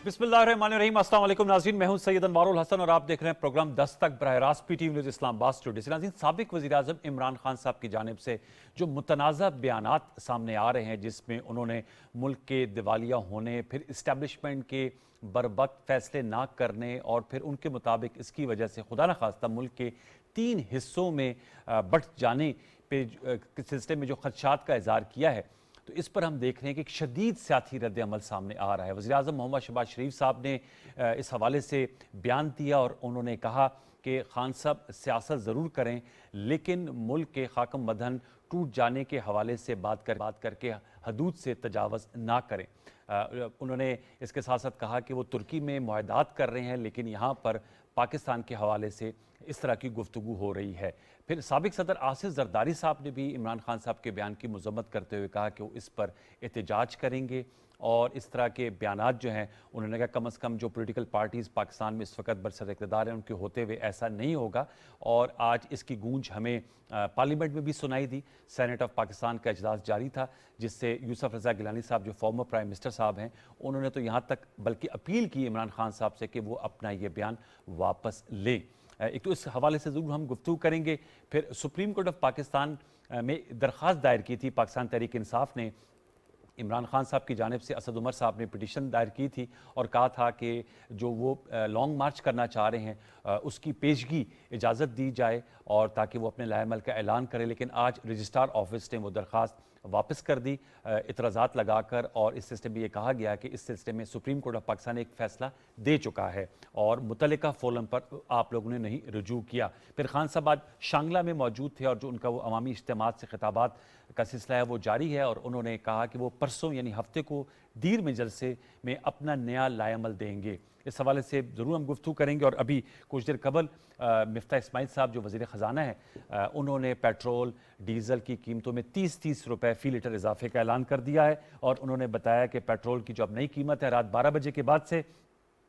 बिस्मिल्लाहिर्रहमानिर्रहीम। अस्सलाम वालेकुम नाज़रीन, मैं हूं सैयद अनवारुल हसन और आप देख रहे हैं प्रोग्राम 10 तक बरह रास्त पीटीवी न्यूज़ इस्लामाबाद स्टूडियो से। नाज़रीन, साबिक वज़ीर-ए-आज़म इमरान खान साहब की जानिब से जो मुतनाज़ा बयानात सामने आ रहे हैं, जिसमें उन्होंने मुल्क के दिवालिया होने, फिर इस्टेब्लिशमेंट के बरवक्त फैसले ना करने और फिर उनके मुताबिक इसकी वजह से खुदा न खास्ता मुल्क के 3 हिस्सों में बंट जाने पे सिलसिले में जो खदशात का इज़हार किया है, तो इस पर हम देख रहे हैं कि एक शदीद सियासी रद्द अमल सामने आ रहा है। वज़ीर-ए-आज़म मोहम्मद शहबाज शरीफ साहब ने इस हवाले से बयान दिया और उन्होंने कहा कि खान साहब सियासत ज़रूर करें, लेकिन मुल्क के खाकम बदन टूट जाने के हवाले से बात करके हदूद से तजावज़ ना करें। उन्होंने इसके साथ साथ कहा कि वो तुर्की में मुआहदात कर रहे हैं, लेकिन यहाँ पर पाकिस्तान के हवाले से इस तरह की गुफ्तगू हो रही है। फिर साबिक सदर आसिफ जरदारी साहब ने भी इमरान खान साहब के बयान की मजम्मत करते हुए कहा कि वो इस पर एहतजाज करेंगे और इस तरह के बयानात जो हैं, उन्होंने कहा कम अज़ कम जो पॉलिटिकल पार्टीज़ पाकिस्तान में इस वक्त बरसर इक़्तिदार हैं उनके होते हुए ऐसा नहीं होगा। और आज इसकी गूंज हमें पार्लियामेंट में भी सुनाई दी। सेनेट ऑफ पाकिस्तान का इजलास जारी था, जिससे यूसुफ रज़ा गिलानी साहब जो फॉर्मर प्राइम मिनिस्टर साहब हैं, उन्होंने तो यहाँ तक बल्कि अपील की इमरान खान साहब से कि वो अपना ये बयान वापस लें। एक तो इस हवाले से ज़रूर हम गुफ्तगू करेंगे। फिर सुप्रीम कोर्ट ऑफ पाकिस्तान में दरख्वास्त दायर की थी पाकिस्तान तहरीक इंसाफ ने। इमरान खान साहब की जानिब से असद उमर साहब ने पिटीशन दायर की थी और कहा था कि जो वो लॉन्ग मार्च करना चाह रहे हैं उसकी पेशगी इजाज़त दी जाए और ताकि वो अपने लाएमल का ऐलान करें। लेकिन आज रजिस्ट्रार ऑफिस ने वो दरख्वास्त वापस कर दी इतराज़ात लगाकर, और इस सिलसिले में ये कहा गया कि इस सिलसिले में सुप्रीम कोर्ट ऑफ पाकिस्तान ने एक फ़ैसला दे चुका है और मुतल्लिका फोरम पर आप लोगों ने नहीं रुजू किया। फिर खान साहब आज शांगला में मौजूद थे और जो उनका वो अवामी इज्तिमात से खिताबात का सिलसिला है वो जारी है, और उन्होंने कहा कि वो परसों यानी हफ्ते को दीर में जलसे में अपना नया लाएमल देंगे। इस हवाले से ज़रूर हम गुफ्तगू करेंगे। और अभी कुछ देर कबल मिफ्ता इस्माइल साहब जो वज़ीर ख़जाना है, उन्होंने पेट्रोल डीज़ल की कीमतों में 30-30 रुपये फ़ी लीटर इजाफे का ऐलान कर दिया है और उन्होंने बताया कि पेट्रोल की जो अब नई कीमत है रात 12 बजे के बाद से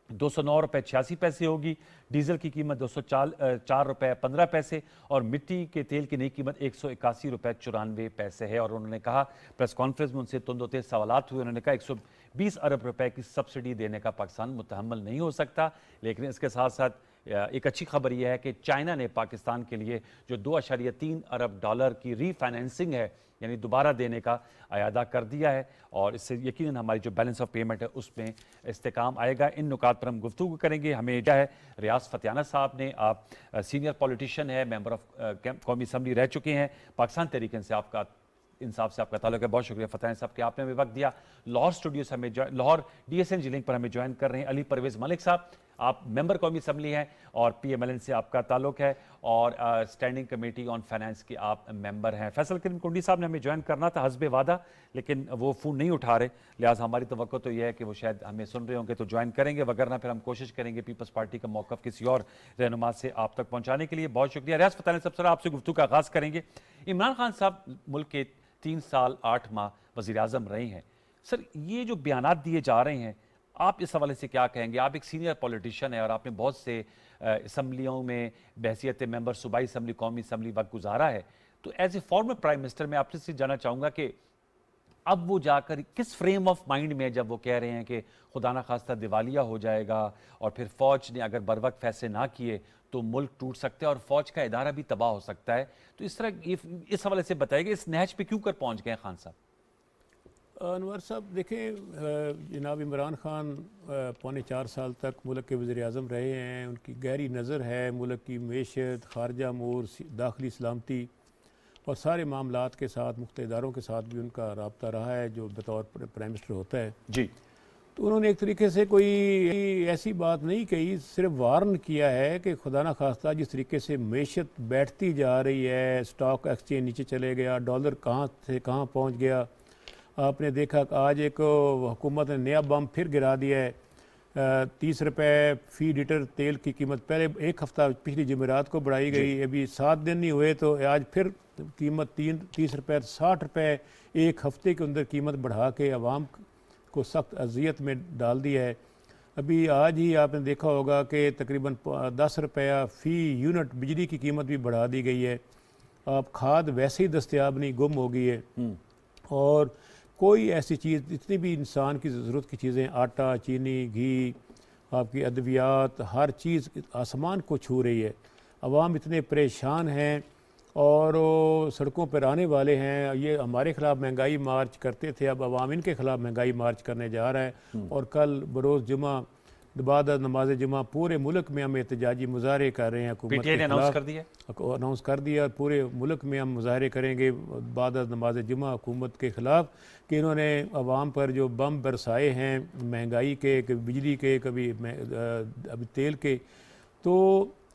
209 रुपये 86 पैसे होगी, डीजल की कीमत 204 रुपये 15 पैसे और मिट्टी के तेल की नई कीमत 181 रुपये 94 पैसे है। और उन्होंने कहा, प्रेस कॉन्फ्रेंस में उनसे तुंदोतेज सवालात हुए, उन्होंने कहा 120 अरब रुपए की सब्सिडी देने का पाकिस्तान मुतहम्मल नहीं हो सकता। लेकिन इसके साथ साथ एक अच्छी खबर यह है कि चाइना ने पाकिस्तान के लिए जो 2.3 अरब डॉलर की रीफाइनेंसिंग है यानी दोबारा देने का अयादा कर दिया है, और इससे यकीनन हमारी जो बैलेंस ऑफ पेमेंट है उसमें इस्तेकाम आएगा। इन नुकात पर हम गुफ्तगू करेंगे। हमें क्या है, रियाज फतियाना साहब ने, आप सीनियर पॉलिटिशियन है, मेंबर ऑफ कौमी असम्बली रह चुके हैं, पाकिस्तान तहरीक इंसाफ से आपका ताल्लुक है। बहुत शुक्रिया फतियाना साहब कि आपने हमें वक्त दिया। लाहौर स्टूडियो से हमें लाहौर DSNG लिंक पर हमें ज्वाइन कर रहे हैं अली परवेज़ मलिक साहब। आप मेंबर कौमी असम्बली हैं और PMLN से आपका ताल्लुक है और स्टैंडिंग कमेटी ऑन फाइनेंस के आप मेंबर हैं। फैसल करीम कुंडी साहब ने हमें ज्वाइन करना था हस्बे वादा, लेकिन वो फ़ोन नहीं उठा रहे, लिहाजा हमारी तवक्को तो यह है कि वो शायद हमें सुन रहे होंगे तो ज्वाइन करेंगे, वगरना फिर हम कोशिश करेंगे पीपल्स पार्टी का मौक़िफ़ किसी और रहनुमा से आप तक पहुँचाने के लिए। बहुत शुक्रिया। रियाज फतियाना साहब, सर आपसे गुफ्तगू का आगाज़ करेंगे। इमरान खान साहब मुल्क के 3 साल 8 माह वज़ीर-ए-आज़म रहे हैं। सर, ये जो बयानात दिए जा रहे हैं, आप इस हवाले से क्या कहेंगे? आप एक सीनियर पॉलिटिशियन हैं और आपने बहुत से असम्बलियों में बहैसियत मेंबर सूबाई असम्बली, कौमी असम्बली वक्त गुजारा है, तो as a former prime minister मैं आपसे जानना चाहूँगा कि अब वो जाकर किस फ्रेम ऑफ माइंड में, जब वो कह रहे हैं कि खुदा न खास्ता दिवालिया हो जाएगा और फिर फ़ौज ने अगर बर वक्त फैसले ना किए तो मुल्क टूट सकता है और फ़ौज का इदारा भी तबाह हो सकता है, तो इस तरह इस हवाले से बताइएगा इस नहज पे क्यों कर पहुँच गए खान साहब? अनवर साहब देखें, जनाब इमरान खान पौने 4 साल तक मुल्क के वज़ीर-ए-आज़म रहे हैं। उनकी गहरी नज़र है मुल्क की मईशत, खारजा अमूर, दाखिली सलामती और सारे मामलात के साथ मुख्तलिफ इदारों के साथ भी उनका रब्ता रहा है जो बतौर प्राइम मिनिस्टर होता है जी। तो उन्होंने एक तरीके से कोई ऐसी बात नहीं कही, सिर्फ वार्न किया है कि खुदा न खास्ता जिस तरीके से मईशत बैठती जा रही है, स्टॉक एक्सचेंज नीचे चले गया, डॉलर कहाँ से कहाँ पहुँच गया। आपने देखा कि आज एक हुकूमत ने नया बम फिर गिरा दिया है। 30 रुपये फ़ी लीटर तेल की कीमत पहले एक हफ़्ता पिछली जुमेरात को बढ़ाई गई, अभी 7 दिन नहीं हुए तो आज फिर कीमत 30 रुपये 60 रुपये एक हफ़्ते के अंदर कीमत बढ़ा के आवाम को सख्त अजियत में डाल दिया है। अभी आज ही आपने देखा होगा कि तकरीबन 10 रुपया फ़ी यूनिट बिजली की कीमत भी बढ़ा दी गई है। अब खाद वैसे ही दस्तयाब नहीं, गुम हो गई है। और कोई ऐसी चीज़, जितनी भी इंसान की ज़रूरत की चीज़ें, आटा, चीनी, घी, आपकी अद्वियात, हर चीज़ आसमान को छू रही है। अवाम इतने परेशान हैं और वो सड़कों पर आने वाले हैं। ये हमारे ख़िलाफ़ महंगाई मार्च करते थे, अब अवाम इनके ख़िलाफ़ महंगाई मार्च करने जा रहा है। और कल बरोज़ जुमा बाद नमाज जुमा पूरे मुल्क में हम एहतजाजी मुजाहरे कर रहे हैं हुकूमत के पीटीआई ने अनाउंस खिलाफ। कर दिया। अनाउंस कर दिया, पूरे मुल्क में हम मुजाहरे करेंगे बाद नमाज जुमा हुकूमत के ख़िलाफ़ कि इन्होंने अवाम पर जो बम बरसाए हैं महंगाई के, कभी बिजली के, कभी अभी तेल के। तो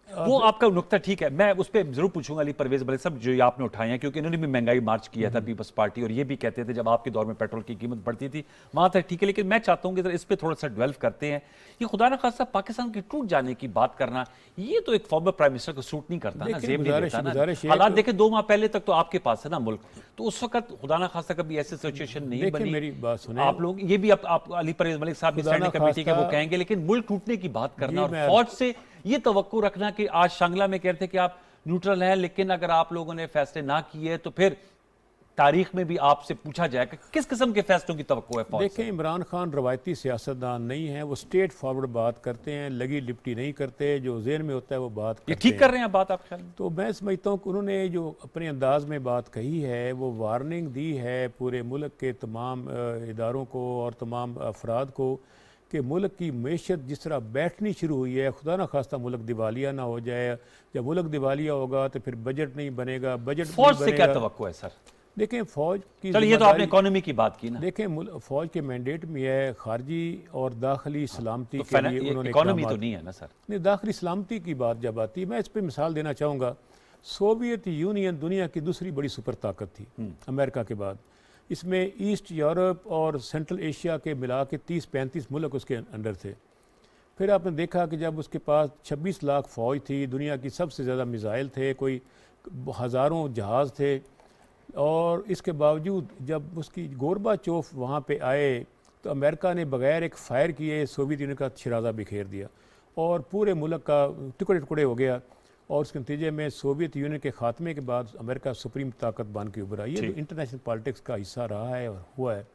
वो आपका नुक्ता ठीक है, मैं उस पर जरूर पूछूंगा अली परवेज मलिक साहब, जो ये आपने उठाए हैं, क्योंकि इन्होंने भी महंगाई मार्च किया था पीपल्स पार्टी, और ये भी कहते थे जब आपके दौर में पेट्रोल की कीमत बढ़ती थी वहां तक ठीक है। लेकिन मैं चाहता हूं कि इस पर थोड़ा सा डेवलप करते हैं। ये खुदा न खास्ता पाकिस्तान के टूट जाने की बात करना, ये तो एक फॉर्मर प्राइम मिनिस्टर को सूट नहीं करता ना, जेब नहीं देता ना। हालात देखें 2 माह पहले तक तो आपके पास है ना मुल्क, तो उस वक्त खुदा न खास्ता कभी ऐसी सिचुएशन नहीं बनी। मेरी बात सुने, आप लोग ये भी आप अली परवेज मलिक साहब की स्टैंडिंग कमेटी के वो कहेंगे, लेकिन मुल्क टूटने की बात करना और फौज से ये तवक्को रखना कि आज शांगला में कहते हैं कि आप न्यूट्रल हैं, लेकिन अगर आप लोगों ने फैसले ना किए तो फिर तारीख में भी आपसे पूछा जाएगा किस किस्म के फैसलों की तवक्को है फौज से? देखें, इमरान खान रवायती सियासतदान नहीं है, वो स्ट्रेट फॉरवर्ड बात करते हैं, लगी लिपटी नहीं करते, जो जेहन में होता है वो बात करते ये ठीक कर रहे हैं बात आप ख्याल में? तो मैं समझता हूँ कि उन्होंने जो अपने अंदाज में बात कही है वो वार्निंग दी है पूरे मुल्क के तमाम इदारों को और तमाम अफराद को कि मुल्क की मैशत जिस तरह बैठनी शुरू हुई है, खुदा न खास्ता मुल्क दिवालिया ना हो जाए। जब मुल्क दिवालिया होगा तो फिर बजट नहीं बनेगा, बजट फौज से क्या तवक्को है सर? देखें, फौज की चलिए, ये तो आपने इकोनॉमी की बात की ना। देखें, फौज के मैंडेट में है खारजी और दाखिली सलामती तो के लिए उन्होंने इकोनॉमी तो नहीं है ना सर? नहीं, दाखिली सलामती की बात जब आती है, मैं इस पर मिसाल देना चाहूँगा। सोवियत यूनियन दुनिया की दूसरी बड़ी सुपर ताकत थी अमेरिका के बाद। इसमें ईस्ट यूरोप और सेंट्रल एशिया के मिला के 30-35 मुल्क उसके अंडर थे। फिर आपने देखा कि जब उसके पास 26 लाख फ़ौज थी, दुनिया की सबसे ज़्यादा मिसाइल थे, कोई हज़ारों जहाज़ थे, और इसके बावजूद जब उसकी गोरबाचोफ वहाँ पे आए तो अमेरिका ने बग़ैर एक फायर किए सोवियत यूनियन का शिराजा बिखेर दिया और पूरे मुल्क का टुकड़े टुकड़े हो गया। और उसके नतीजे में सोवियत यूनियन के खात्मे के बाद अमेरिका सुप्रीम ताकत बन के उभरा। ये तो इंटरनेशनल पॉलिटिक्स का हिस्सा रहा है और हुआ है।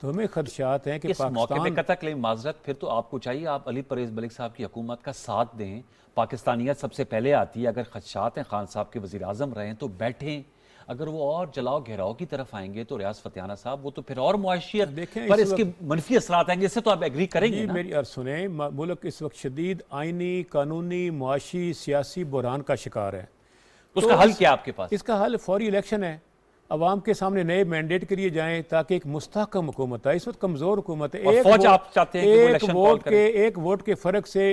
तो हमें खदशात हैं कि इस मौके पे पाकिस्तान कतई क्लेम माजरत फिर तो आपको चाहिए आप अली परवेज मलिक साहब की हुकूमत का साथ दें। पाकिस्तानियत सबसे पहले आती है। अगर खदशात हैं खान साहब के वज़ीर आज़म रहें तो बैठें। अगर वो और जलाओ घेराव की तरफ आएंगे तो रियाज फतियाना साहब वो तो फिर और मुआशियत देखें पर इस इसके मनफी असरात आएंगे। इससे तो आप एग्री करेंगे ना? मेरी अर्ज सुने, मुल्क इस वक्त शदीद आइनी, कानूनी, मुआशी, सियासी बहरान का शिकार है। उसका हल क्या आपके पास? इसका हल फौरी इलेक्शन है। अवाम के सामने नए मैंडेट के लिए जाएं ताकि एक मुस्तहकम हुकूमत है। इस वक्त कमज़ोर हुकूमत है। और फौज आप चाहते हैं कि वो इलेक्शन कॉल करे? एक वोट के फ़र्क से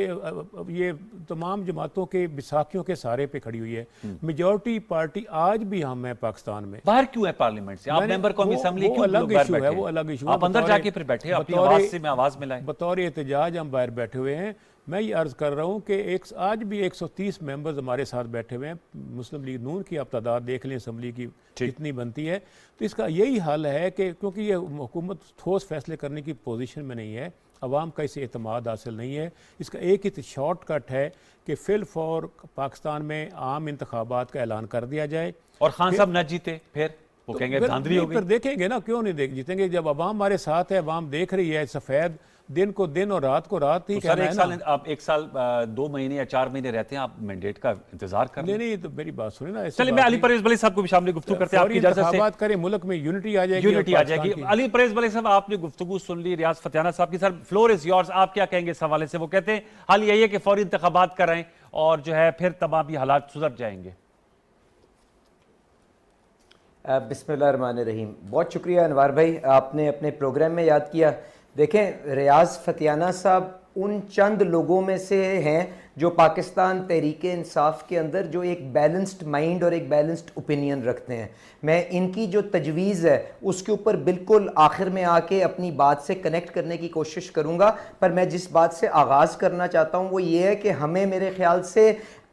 ये तमाम जमातों के बिसाखियों के सहारे पे खड़ी हुई है। मेजॉरिटी पार्टी आज भी हम है पाकिस्तान में। बाहर क्यों है पार्लियामेंट से? आप मेंबर कौमी असेंबली क्यों अलग लोग बाहर इशू है, बैठे वो हैं? अलग इशू आप अंदर जाके फिर बैठे, अपनी आवाज से में आवाज मिलाएं। बतौर एहतजाज हम बाहर बैठे हुए हैं। मैं ये अर्ज़ कर रहा हूँ कि आज भी 130 मेंबर्स हमारे साथ बैठे हुए हैं। मुस्लिम लीग नून की आप तादाद देख लें असम्बली की कितनी बनती है। तो इसका यही हल है कि क्योंकि ये हुकूमत ठोस फैसले करने की पोजीशन में नहीं है, अवाम का इसे एतमाद हासिल नहीं है, इसका एक ही शॉर्टकट है कि फिल फॉर पाकिस्तान में आम इंतखाबात का ऐलान कर दिया जाए। और खान साहब न जीते फिर वो कहेंगे धांधली हो गई। फिर देखेंगे ना, क्यों नहीं जीतेंगे? जब अवाम हमारे साथ है, अवाम देख रही है, सफ़ेद दिन को दिन और रात को रात ही तो सर आप एक साल 2 महीने या 4 महीने रहते हैं, आप मैंडेट का इंतजार कर नहीं, तो मेरी बात सुने ना। चलिए, मैं अली परवेज मलिक साहब को भी शामिल गुफ्तगू करते हैं। आपकी इजाजत से बात करें, मुल्क में यूनिटी आ जाएगी, यूनिटी आ जाएगी। अली परवेज मलिक साहब, आपने गुफ्तगू सुन ली रियाज फतियाना साहब की। Sir, floor is yours. आप क्या कहेंगे इस हवाले से? वो कहते हैं हाल यही है कि फौरी इंतखाबात कराएं और जो है फिर तमाम हालात सुधर जाएंगे। बिस्मिल्लाहिर्रहमानिर्रहीम। बहुत शुक्रिया अनवार भाई, आपने अपने प्रोग्राम में याद किया। देखें, रियाज फतियाना साहब उन चंद लोगों में से हैं जो पाकिस्तान तहरीके इंसाफ के अंदर जो एक बैलेंस्ड माइंड और एक बैलेंस्ड ओपिनियन रखते हैं। मैं इनकी जो तजवीज़ है उसके ऊपर बिल्कुल आखिर में आके अपनी बात से कनेक्ट करने की कोशिश करूँगा। पर मैं जिस बात से आगाज़ करना चाहता हूँ वो ये है कि हमें मेरे ख्याल से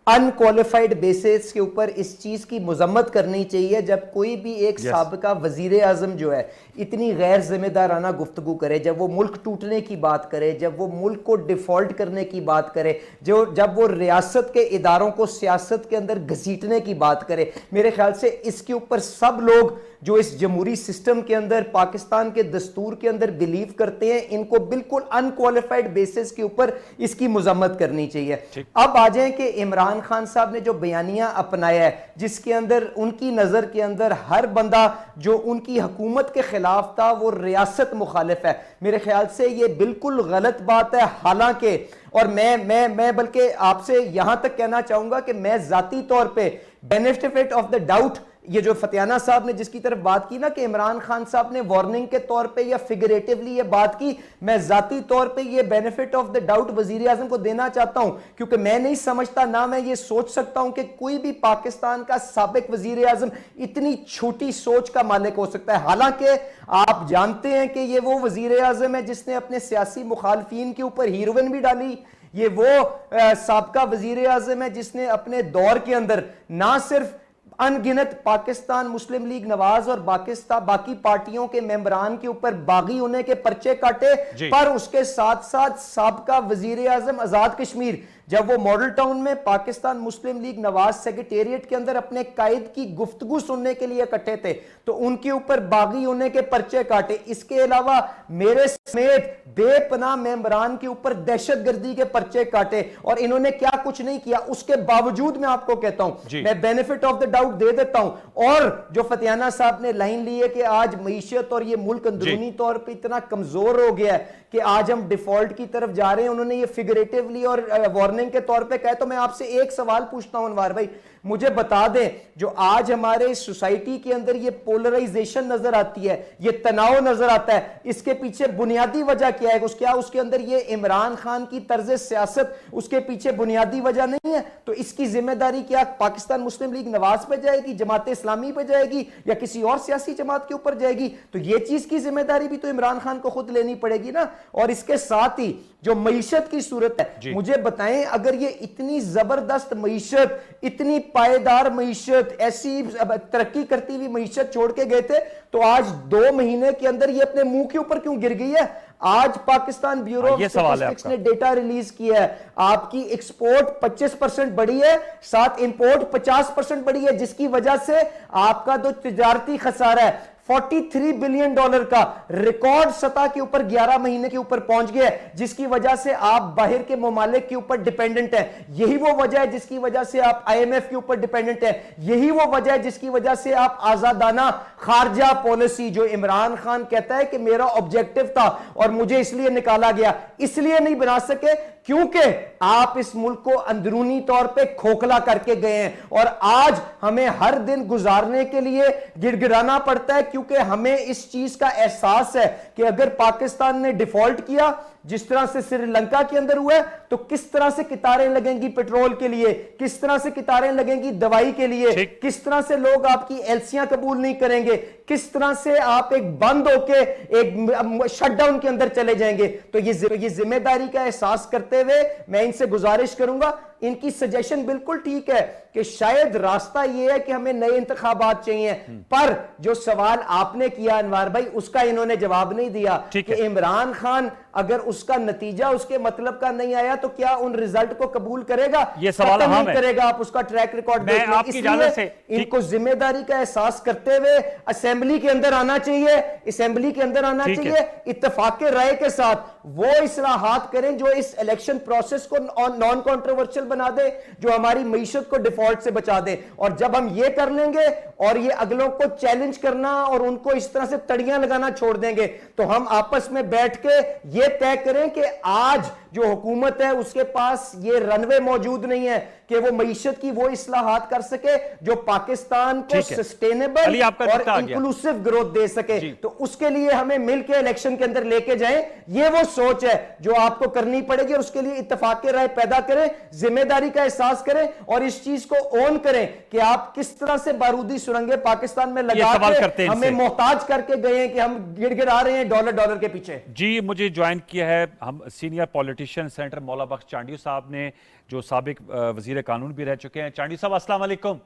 अनक्वालिफाइड बेसिस के ऊपर इस चीज़ की मजम्मत करनी चाहिए जब कोई भी एक साबिका वज़ीर आज़म जो है इतनी गैर जिम्मेदाराना गुफ्तगू करे, जब वो मुल्क टूटने की बात करे, जब वो मुल्क को डिफ़ॉल्ट करने की बात करे, जब वो रियासत के इदारों को सियासत के अंदर घसीटने की बात करे। मेरे ख्याल से इसके ऊपर सब लोग जो इस जमहूरी सिस्टम के अंदर, पाकिस्तान के दस्तूर के अंदर बिलीव करते हैं, इनको बिल्कुल अनक्वालिफाइड बेसिस के ऊपर इसकी मजम्मत करनी चाहिए। अब आ जाएं कि इमरान खान साहब ने जो बयानिया अपनाया है, जिसके अंदर उनकी नजर के अंदर हर बंदा जो उनकी हुकूमत के खिलाफ था वो रियासत मुखालिफ है, मेरे ख्याल से ये बिल्कुल गलत बात है। हालांकि और मैं बल्कि आपसे यहां तक कहना चाहूंगा कि मैं जाती तौर पे बेनिफिट ऑफ द डाउट, ये जो फतियाना साहब ने जिसकी तरफ बात की ना कि इमरान खान साहब ने वार्निंग के तौर पे या फिगरेटिवली ये बात की, मैं जाती तौर पे ये बेनिफिट ऑफ द डाउट वजीर आजम को देना चाहता हूं, क्योंकि मैं नहीं समझता, ना मैं ये सोच सकता हूं कि कोई भी पाकिस्तान का साबिक वजीर आजम इतनी छोटी सोच का मालिक हो सकता है। हालांकि आप जानते हैं कि ये वो वजीर आजम है जिसने अपने सियासी मुखालफीन के ऊपर हीरोइन भी डाली, ये वो साबका वजीर आजम है जिसने अपने दौर के अंदर ना सिर्फ अनगिनत पाकिस्तान मुस्लिम लीग नवाज और बाकी पार्टियों के मेंबरान के ऊपर बागी होने के पर्चे काटे, पर उसके साथ साथ साबका वजीर आजम आजाद कश्मीर जब वो मॉडल टाउन में पाकिस्तान मुस्लिम लीग नवाज सेक्रेटेरिएट के अंदर अपने कायद की गुफ्तगू सुनने के लिए इकट्ठे थे तो उनके ऊपर बागी होने के पर्चे काटे। इसके अलावा मेरे समेत बेपनाह मेंबरान के ऊपर दहशतगर्दी के पर्चे काटे और इन्होंने क्या कुछ नहीं किया। उसके बावजूद मैं आपको कहता हूं, मैं बेनिफिट ऑफ द डाउट दे देता हूं। और जो फतियाना साहब ने लाइन ली है कि आज मईशत और ये मुल्क अंदरूनी तौर पर इतना कमजोर हो गया है कि आज हम डिफॉल्ट की तरफ जा रहे हैं, उन्होंने ये फिगरेटिवली और वार्निंग के तौर पे कहे, तो मैं आपसे एक सवाल पूछता हूं अनवार भाई, मुझे बता दें जो आज हमारे सोसाइटी के अंदर ये पोलराइजेशन नजर आती है, ये तनाव नजर आता है, इसके पीछे बुनियादी वजह क्या है? क्या उसके अंदर ये इमरान खान की तर्ज सियासत उसके पीछे बुनियादी वजह नहीं है? तो इसकी जिम्मेदारी क्या पाकिस्तान मुस्लिम लीग नवाज पे जाएगी, जमात इस्लामी पे जाएगी या किसी और सियासी जमात के ऊपर जाएगी? तो ये चीज की जिम्मेदारी भी तो इमरान खान को खुद लेनी पड़ेगी ना। और इसके साथ ही जो मईशत की सूरत है, मुझे बताएं अगर ये इतनी जबरदस्त मईशत, इतनी पायदार मईशत, ऐसी तरक्की करती हुई मईशत छोड़ के गए थे तो आज 2 महीने के अंदर ये अपने मुंह के ऊपर क्यों गिर गई है? आज पाकिस्तान ब्यूरो ऑफ स्टैटिस्टिक्स ने डेटा रिलीज किया है, आपकी एक्सपोर्ट 25% बढ़ी है, साथ इंपोर्ट 50% बढ़ी है, जिसकी वजह से आपका जो तिजारती खसारा है 43 बिलियन डॉलर का रिकॉर्ड सतह के ऊपर 11 महीने के ऊपर पहुंच गया है, जिसकी वजह से आप बाहर के ममालिक के ऊपर डिपेंडेंट हैं। यही वो वजह है जिसकी वजह से आप IMF के ऊपर डिपेंडेंट हैं। यही वो वजह है जिसकी वजह से आप आजादाना खारजा पॉलिसी, जो इमरान खान कहता है कि मेरा ऑब्जेक्टिव था और मुझे इसलिए निकाला गया, इसलिए नहीं बना सके क्योंकि आप इस मुल्क को अंदरूनी तौर पे खोखला करके गए हैं। और आज हमें हर दिन गुजारने के लिए गिड़गिड़ाना पड़ता है क्योंकि हमें इस चीज का एहसास है कि अगर पाकिस्तान ने डिफॉल्ट किया, जिस तरह से श्रीलंका के अंदर हुआ है, तो किस तरह से कितारें लगेंगी पेट्रोल के लिए, किस तरह से कितारें लगेंगी दवाई के लिए, किस तरह से लोग आपकी एलसियां कबूल नहीं करेंगे, किस तरह से आप एक बंद होके एक शटडाउन के अंदर चले जाएंगे। तो ये जिम्मेदारी का एहसास करते हुए मैं इनसे गुजारिश करूंगा, इनकी सजेशन बिल्कुल ठीक है कि शायद रास्ता यह है कि हमें नए इंतखाबात चाहिए, पर जो सवाल आपने किया अनवार भाई, उसका इन्होंने जवाब नहीं दिया कि इमरान खान अगर उसका नतीजा उसके मतलब का नहीं आया तो क्या उन रिजल्ट को कबूल करेगा? ये सवाल नहीं करेगा। आप उसका ट्रैक रिकॉर्ड इसलिए इनको जिम्मेदारी का एहसास करते हुए असेंबली के अंदर आना चाहिए, असेंबली के अंदर आना चाहिए, इत्तेफाक राय के साथ वो इस्लाहात करें जो इस इलेक्शन प्रोसेस को नॉन कॉन्ट्रोवर्शियल बना दे, जो हमारी मईशत को डिफॉल्ट से बचा दे। और जब हम ये कर लेंगे और ये अगलों को चैलेंज करना और उनको इस तरह से तड़ियां लगाना छोड़ देंगे, तो हम आपस में बैठ के ये तय करें कि आज जो हुकूमत है उसके पास ये रनवे मौजूद नहीं है कि वो मईशत की वो इस्लाहात कर सके जो पाकिस्तान को सस्टेनेबल और इंक्लूसिव ग्रोथ दे सके। तो उसके लिए हमें मिलकर इलेक्शन के अंदर लेके जाएं, ये वो सोच है जो आपको करनी पड़ेगी। और उसके लिए इत्तेफाक राय पैदा करें, जिम्मेदारी का एहसास करें और इस चीज को ओन करें कि आप किस तरह से बारूदी सुरंगें पाकिस्तान में लगा के हमें मोहताज करके गए हैं कि हम गिड़गिड़ा रहे हैं डॉलर के पीछे। जी, मुझे ज्वाइन किया है हम सीनियर पॉलिटिशियन सेनेटर मौला बख्श चांडियो साहब ने, जो साबिक वजीर कानून भी रह चुके हैं। चांडियो साहब अस्सलाम वालेकुम।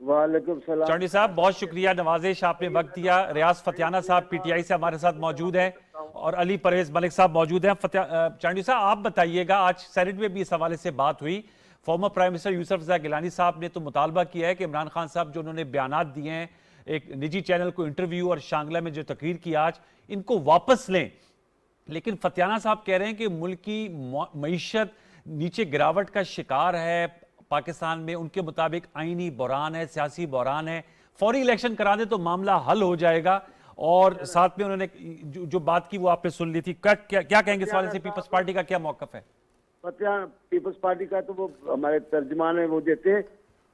वालेकुम सलाम। चांडियो साहब बहुत शुक्रिया, नवाजिश आपने वक्त दिया। रियाज फतियाना साहब PTI से हमारे साथ मौजूद हैं और अली परवेज मलिक साहब मौजूद हैं। चांडियो साहब आप बताइएगा, आज सेनेट में भी इस हवाले से बात हुई, फॉर्मर प्राइम मिनिस्टर यूसुफ रज़ा गिलानी साहब ने तो मुतालबा किया है कि इमरान खान साहब जो उन्होंने बयानात दिए हैं एक निजी चैनल को इंटरव्यू और शांगला में जो तकरीर की आज, इनको वापस लें। लेकिन फतियाना साहब कह रहे हैं कि मुल्क की मईशत नीचे गिरावट का शिकार है पाकिस्तान में। उनके मुताबिक आईनी बहरान है, सियासी बहरान है, फौरी इलेक्शन करा दे तो मामला हल हो जाएगा। और साथ में उन्होंने जो बात की वो आपने सुन ली थी। क्या कहेंगे इस वाले से? पीपल्स पार्टी का क्या मौकफ है? पीपल्स पार्टी का तो वो हमारे तर्जमान है, वो देते हैं।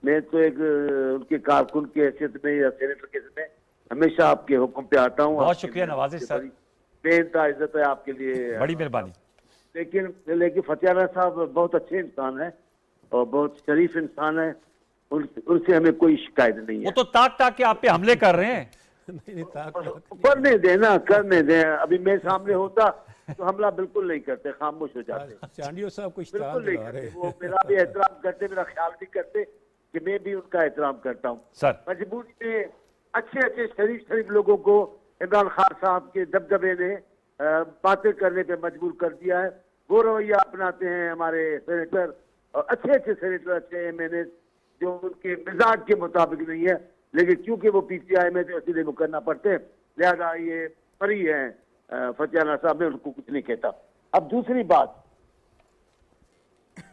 मैं तो एक उनके कारकुन की हैसियत में या सेनेटर के हैसियत में हमेशा आपके हुक्म पे आता हूँ। बहुत शुक्रिया नवाजिश सर, बेइंतहा इज्जत है आपके लिए, बड़ी मेहरबानी। लेकिन फतियाना साहब बहुत अच्छे इंसान है और बहुत शरीफ इंसान है। उनसे हमें कोई शिकायत नहीं है। वो तो ताक के आप पे हमले कर रहे हैं। नहीं, करने देना, करने दें। अभी मैं सामने होता तो हमला बिल्कुल नहीं करते, खामोश हो जाते। चांडियो साहब कुछ बिल्कुल नहीं करते। वो मेरा भी एहतराम करते, मेरा ख्याल भी करते कि मैं भी उनका एहतराम करता हूँ। सर मजबूरी में अच्छे शरीफ लोगों को इमरान खान साहब के दबदबे ने बातें करने पे मजबूर कर दिया है। वो रवैया अपनाते हैं हमारे सेनेटर, और अच्छे सेनेटर, अच्छे एमएनए जो उनके मिजाज के मुताबिक नहीं है। लेकिन क्योंकि वो पीटीआई में तो इसलिए वो करना पड़ते हैं, लिहाजा ये परी है फतियाना साहब, में उनको कुछ नहीं कहता। अब दूसरी बात,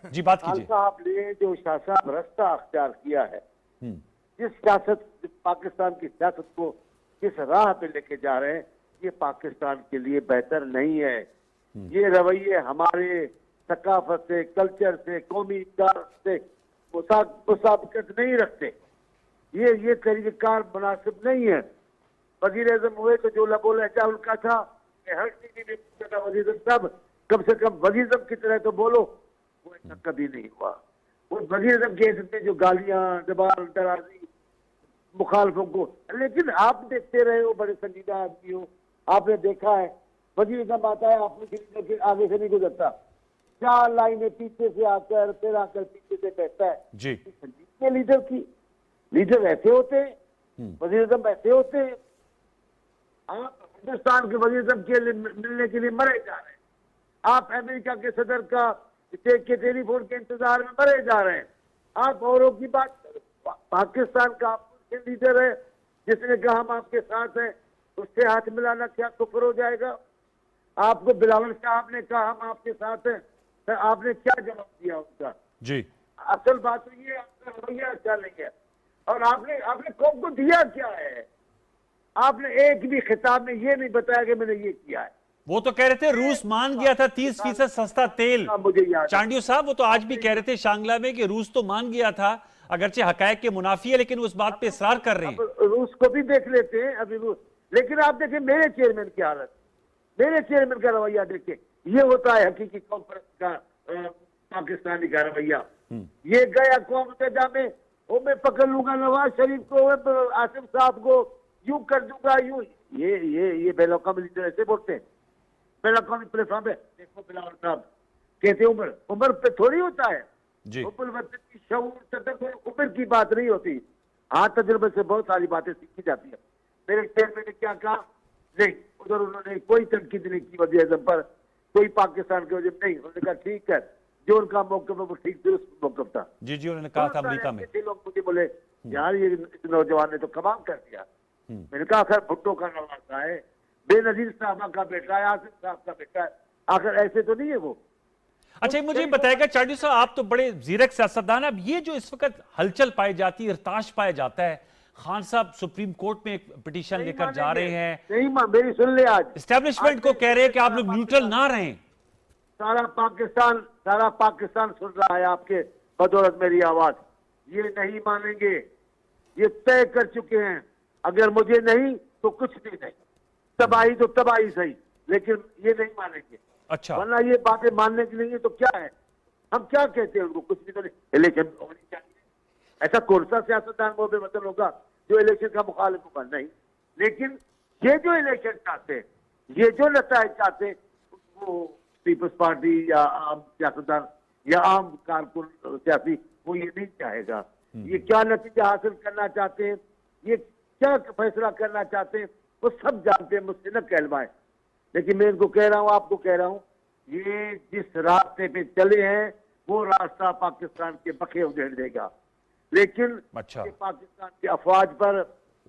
जी बात खान कीजिए। साहब ने जो शासन रास्ता अख्तियार किया है, जिस सियासत, पाकिस्तान की सियासत को जिस राह पे लेके जा रहे हैं, ये पाकिस्तान के लिए बेहतर नहीं है। ये रवैये हमारे सकाफत से, कल्चर से, कौमी इक़्तिदार से मुसाबकत नहीं रखते। ये तरीक़ेकार मुनासिब नहीं है। वज़ीर आज़म हुए तो जो लबो लहजा उनका था, हर टीवी में पूछा था वज़ीर आज़म साहब कम से कम वज़ीर आज़म की तरह तो बोलो, वो ऐसा कभी नहीं हुआ। वो वज़ीर आज़म के में जो गालियां, दबाव, दराजी मुखालफों को, लेकिन आप देखते रहे हो, बड़े संजीदा आदमी हो, आपने देखा है वज़ीर आज़म आता है, आपने आगे से नहीं गुजरता, 4 लाइनें पीछे से आकर फिर आकर पीछे से बैठता है। जी संजीदगी लीडर की, लीडर ऐसे होते हैं, वज़ीर आज़म ऐसे होते हैं। आप हिंदुस्तान के वज़ीर आज़म के लिए मिलने के लिए मरे जा रहे हैं। आप अमेरिका के सदर के टेलीफोन के इंतजार में मरे जा रहे हैं। आप औरों की बात, पाकिस्तान का लीडर है जिसने कहा हम आपके साथ हैं, उससे हाथ मिलाना क्या कुफ्र हो जाएगा? आपको बिलावल साहब ने कहा हम आपके साथ हैं, तो आपने क्या जवाब दिया उनका? जी असल बात तो ये आपका रवैया अच्छा नहीं है। और आपने कौम को दिया क्या है? आपने एक भी खिताब में ये नहीं बताया कि मैंने ये किया है। वो तो कह रहे थे रूस मान गया था 30% सस्ता तेल। मुझे याद है। चांडियो साहब वो तो आज भी कह रहे थे शांगला में कि रूस तो मान गया था, अगरचे हकायक के मुनाफी है, लेकिन उस बात पे इसरार कर रहे हैं। रूस को भी देख लेते हैं अभी रूस। लेकिन आप देखें मेरे चेयरमैन की हालत, मेरे चेयरमैन का रवैया देखें। ये होता है हकीकी कॉन्फ्रेंस का पाकिस्तानी का रवैया। ये गया कौम मुत्तहिदा में, वो मैं पकड़ लूंगा नवाज शरीफ को, आसिफ साहब को, यूं कर दूंगा, यूं। ये बेलौकामी लीडर ऐसे बोलते हैं बेलौकामी प्लेटफॉर्म पे। देखो बिलावल साहब कहते उम्र पे थोड़ी होता है जी की शऊर, तदब्बुर, उम्र की बात नहीं होती। हाँ, तजुर्बे से बहुत सारी बातें सीखी जाती है। मेरे चेयरमैन ने क्या कहा? नहीं, उधर उन्होंने कोई तनकीद नहीं की वज़ीर आज़म पर, कोई पाकिस्तान की वजह नहीं। उन्होंने कहा ठीक है, जो उनका मौक़िफ़ है वो ठीक दुरुस्त मौक़िफ़ था। जी उन्होंने कहा था अमेरिका में। लोग मुझे बोले यार ये नौजवान ने तो कमाल कर दिया। मैंने कहा आखिर भुट्टो का नवासा है, बेनजीर साहबा का बेटा है, आसिफ साहब का बेटा है, आखिर ऐसे तो नहीं है वो। अच्छा मुझे बताएगा चांडियो साहब, आप तो बड़े जीरक सियासतदान हैं। अब ये जो इस वक्त हलचल पाई जाती है, इरताश पाया जाता है, खान साहब सुप्रीम कोर्ट में एक पिटीशन लेकर जा रहे हैं, नहीं मेरी सुन ले, आज एस्टेब्लिशमेंट को कह रहे हैं कि आप लोग न्यूट्रल ना रहें। सारा पाकिस्तान सुन रहा है आपके बदौलत मेरी आवाज। ये नहीं मानेंगे, ये तय कर चुके हैं। अगर मुझे नहीं तो कुछ भी नहीं, तबाही तो तबाही सही, लेकिन ये नहीं मानेंगे। अच्छा, वरना ये बातें मानने की नहीं है तो क्या है? हम क्या कहते हैं उनको? कुछ भी तो नहीं। इलेक्शन होनी चाहिए। ऐसा कौन सा सियासतदान वो बेमतलब होगा जो इलेक्शन का मुखालिफ होगा? नहीं। लेकिन ये जो इलेक्शन चाहते हैं, ये जो नताइज चाहते हैं, वो पीपल्स पार्टी या आम सियासतदान या आम कारकुन सियासी वो ये नहीं चाहेगा। ये क्या नतीजा हासिल करना चाहते हैं, ये क्या फैसला करना चाहते हैं, वो सब जानते हैं, मुझसे न कहलवाएं। लेकिन मैं इनको कह रहा हूं, आपको कह रहा हूं, ये जिस रास्ते पे चले हैं वो रास्ता पाकिस्तान के बखे उधेड़ देगा। लेकिन अच्छा, पाकिस्तान की अफवाज पर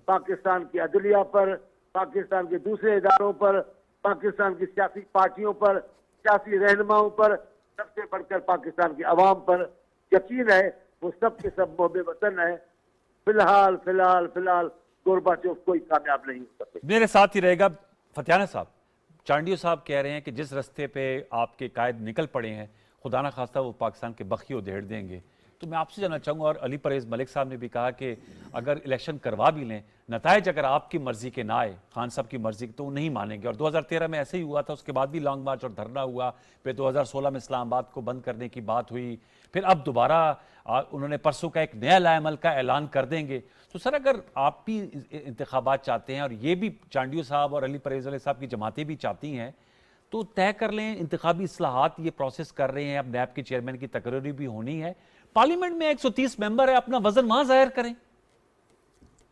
पाकिस्तान की अदलिया पर, पाकिस्तान के दूसरे इदारों पर, पाकिस्तान की सियासी पार्टियों पर, सियासी रहनुमाओं पर, सबसे बढ़कर पाकिस्तान की आवाम पर यकीन है। वो सब के सब मोहब्बे वतन है। फिलहाल फिलहाल फिलहाल गोरबाचोव कोई कामयाब नहीं हो सकते। मेरे साथ ही रहेगा फतियाना साहब। चांडियो साहब कह रहे हैं कि जिस रास्ते पे आपके कायद निकल पड़े हैं, खुदा ना खास्ता वो पाकिस्तान के बखी उधेड़ देंगे। तो मैं आपसे जानना चाहूँगा, और अली परवेज़ मलिक साहब ने भी कहा कि अगर इलेक्शन करवा भी लें, नताइज अगर आपकी मर्जी के ना आए, खान साहब की मर्जी के, तो वो नहीं मानेंगे। और 2013 में ऐसे ही हुआ था, उसके बाद भी लॉन्ग मार्च और धरना हुआ, फिर 2016 में इस्लामाबाद को बंद करने की बात हुई, फिर अब दोबारा उन्होंने परसों का एक नया लाएमल का ऐलान कर देंगे। तो सर, अगर आप भी इंतखाबात चाहते हैं और ये भी चांडियो साहब और अली परवेज़ मलिक साहब की जमातें भी चाहती हैं, तो तय कर लें इंतखाबी इस्लाहात ये प्रोसेस कर रहे हैं। अब नैब के चेयरमैन की तकरीरी भी होनी है, पार्लियामेंट में 130 मेंबर है, अपना वजन वहां जाहिर करें।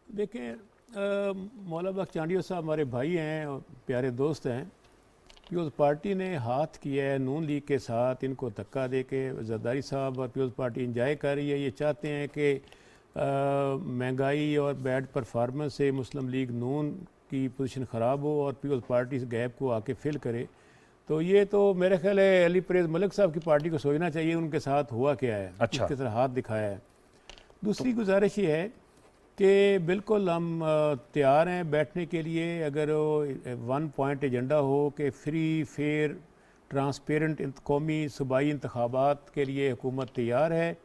देखें, मौला बख्श चांडियो साहब हमारे भाई हैं और प्यारे दोस्त हैं। पीपल्स पार्टी ने हाथ किया है नून लीग के साथ, इनको धक्का दे के जरदारी साहब और पीपल्स पार्टी इंजॉय कर रही है। ये चाहते हैं कि महंगाई और बैड परफॉर्मेंस से मुस्लिम लीग नून की पोजीशन ख़राब हो और पीपल्स पार्टी इस गैप को आके फिल करे। तो ये तो मेरे ख्याल है अली परवेज़ मलिक साहब की पार्टी को सोचना चाहिए उनके साथ हुआ क्या है, अच्छा। किस तरह हाथ दिखाया है। दूसरी गुजारिश ये है कि बिल्कुल हम तैयार हैं बैठने के लिए, अगर वन पॉइंट एजेंडा हो कि फ्री फेयर ट्रांसपेरेंट कौमी सूबाई इंतखाबात के लिए हुकूमत तैयार है,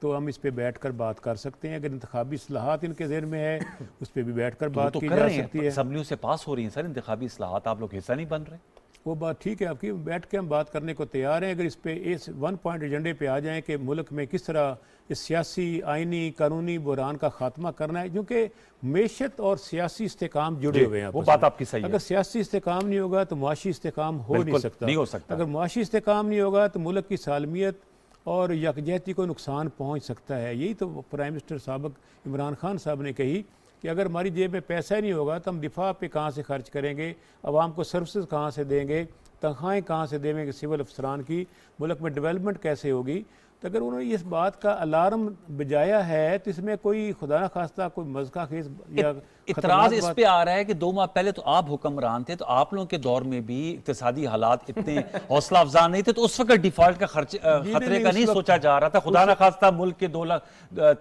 तो हम इस पे बैठ कर बात कर सकते हैं। अगर इंतखाबी इस्लाहात इनके ज़हन में है, उस पर भी बैठ कर बात तो की कर जा रहे सकती हैं, है। असम्बलियों से पास हो रही हैं सर इंतखाबी इस्लाहात, आप लोग हिस्सा नहीं बन रहे। वो बात ठीक है आपकी, बैठ के हम बात करने को तैयार हैं। अगर इस पे इस वन पॉइंट एजेंडे पे आ जाएं कि मुल्क में किस तरह इस सियासी आइनी कानूनी बुहरान का खात्मा करना है, क्योंकि मैशत और सियासी इस्तेकाम जुड़े हुए हैं वो आपस बात में। आपकी सही है। अगर सियासी इस्तेकाम नहीं होगा तो मुआशी इस्तेकाम हो नहीं बिल्कुल सकता। नहीं हो सकता। अगर मुआशी इस्तेकाम नहीं होगा तो मुल्क की सालमियत और यकजहती को नुकसान पहुँच सकता है। यही तो प्राइम मिनिस्टर साबिक इमरान खान साहब ने कही कि अगर हमारी जेब में पैसा ही नहीं होगा तो हम दिफा पे कहाँ से खर्च करेंगे, आवाम को सर्विसेज कहाँ से देंगे, तनख्वाहें कहाँ से देंगे सिविल अफसरान की, मुल्क में डेवलपमेंट कैसे होगी। तो अगर उन्होंने इस बात का अलार्म बजाया है तो इसमें कोई खुदा न खास्ता कोई मज़का खेज या इतराज इस पे आ रहा है कि 2 माह पहले तो आप हुक्मरान थे, तो आप लोगों के दौर में भी इक्तिसादी हालात इतने हौसला अफजा नहीं थे, तो उस वक्त डिफॉल्ट का खतरे का नहीं सोचा जा रहा था। खुदा ना खास्ता मुल्क के 2 लाख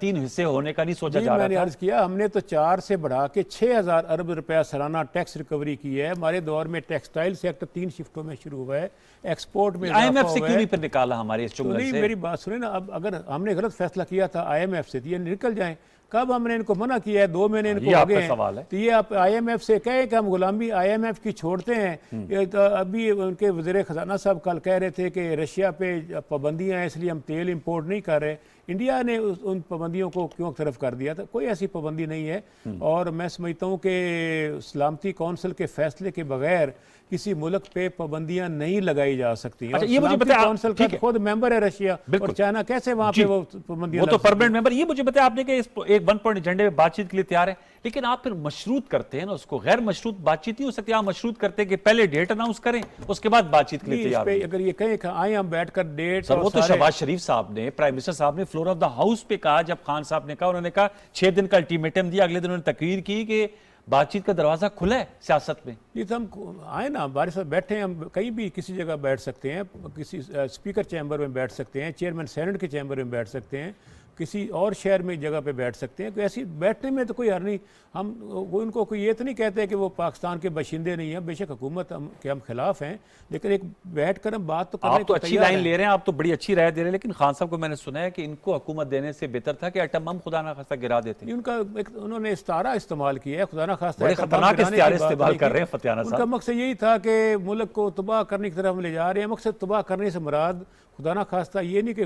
3 हिस्से होने का नहीं सोचा जा रहा मैंने था। अर्ज किया, हमने तो 4 से बढ़ा के 6,000 अरब रुपया सालाना टैक्स रिकवरी की है। हमारे दौर में टेक्सटाइल सेक्टर 3 शिफ्टों में शुरू हुआ है, एक्सपोर्ट में IMF से क्यों नहीं फिर निकाला हमारे इस चुंगल से? मेरी बात सुने ना, अब अगर हमने गलत फैसला किया था IMF से तो ये निकल जाएं। कब हमने इनको मना किया है? 2 महीने इनको हो गए हैं। सवाल है। तो ये आप IMF से कहें कि हम गुलामी IMF की छोड़ते हैं। ये तो अभी उनके वज़ीर ख़जाना साहब कल कह रहे थे कि रशिया पे पाबंदियां हैं इसलिए हम तेल इंपोर्ट नहीं कर रहे। इंडिया ने उन पाबंदियों को क्यों तरफ कर दिया था? कोई ऐसी पाबंदी नहीं है। और मैं समझता हूँ कि सलामती कौंसिल के फैसले के बगैर किसी मुल्क पे पाबंदियां नहीं लगाई जा सकती। अच्छा, ये मुझे बताया, कौंसिल का खुद मेंबर है रशिया और चाइना, कैसे वहां पे वो पाबंदियां? वो तो परमानेंट मेंबर। ये मुझे बताया आपने कि इस एक 1 पॉइंट एजेंडे में बातचीत के लिए तैयार है, लेकिन आप फिर मशरूत करते हैं ना उसको। गैर मशरूत बातचीत नहीं हो सकती। आप मशरूत करते हैं कि पहले डेट अनाउंस करें, उसके बाद बातचीत के लिए तैयार हैं। अगर ये कहें कि आए हम बैठकर डेट, सर वो तो शहबाज शरीफ साहब ने, प्राइम मिनिस्टर साहब ने फ्लोर ऑफ द हाउस पे कहा, जब खान साहब ने कहा, उन्होंने कहा 6 दिन का अल्टीमेटम दिया, अगले दिन उन्होंने तकरीर की कि बातचीत का दरवाजा खुला है सियासत में। ये तो हम आए ना, हमारे साथ बैठे हैं, हम कहीं भी किसी जगह बैठ सकते हैं, किसी स्पीकर चैम्बर में बैठ सकते हैं, चेयरमैन सेनेट के चैम्बर में बैठ सकते हैं, किसी और शहर में जगह पे बैठ सकते हैं। तो ऐसी बैठने में तो कोई हर नहीं। हम वो उनको कोई ये तो नहीं कहते कि वो पाकिस्तान के बाशिंदे नहीं हैं। बेशक हुकूमत के हम खिलाफ हैं, लेकिन एक बैठ कर हम बात तो करने आप तो अच्छी लाइन ले रहे हैं, आप तो बड़ी अच्छी राय दे रहे हैं, लेकिन खान साहब को मैंने सुना है कि इनको हुकूमत देने से बेहतर था कि एटम बम खुदा ना खास्ता गिरा देते। उनका उन्होंने इस्तारा इस्तेमाल किया है, खुदा ना खास्ता बड़े खतरनाक इस्तारे इस्तेमाल कर रहे हैं फतियाना साहब। उनका मकसद यही था कि मुल्क को तबाह करने की तरफ हम ले जा रहे हैं। मकसद तबाह करने से मुराद खुदा ना खास्ता ये नहीं कि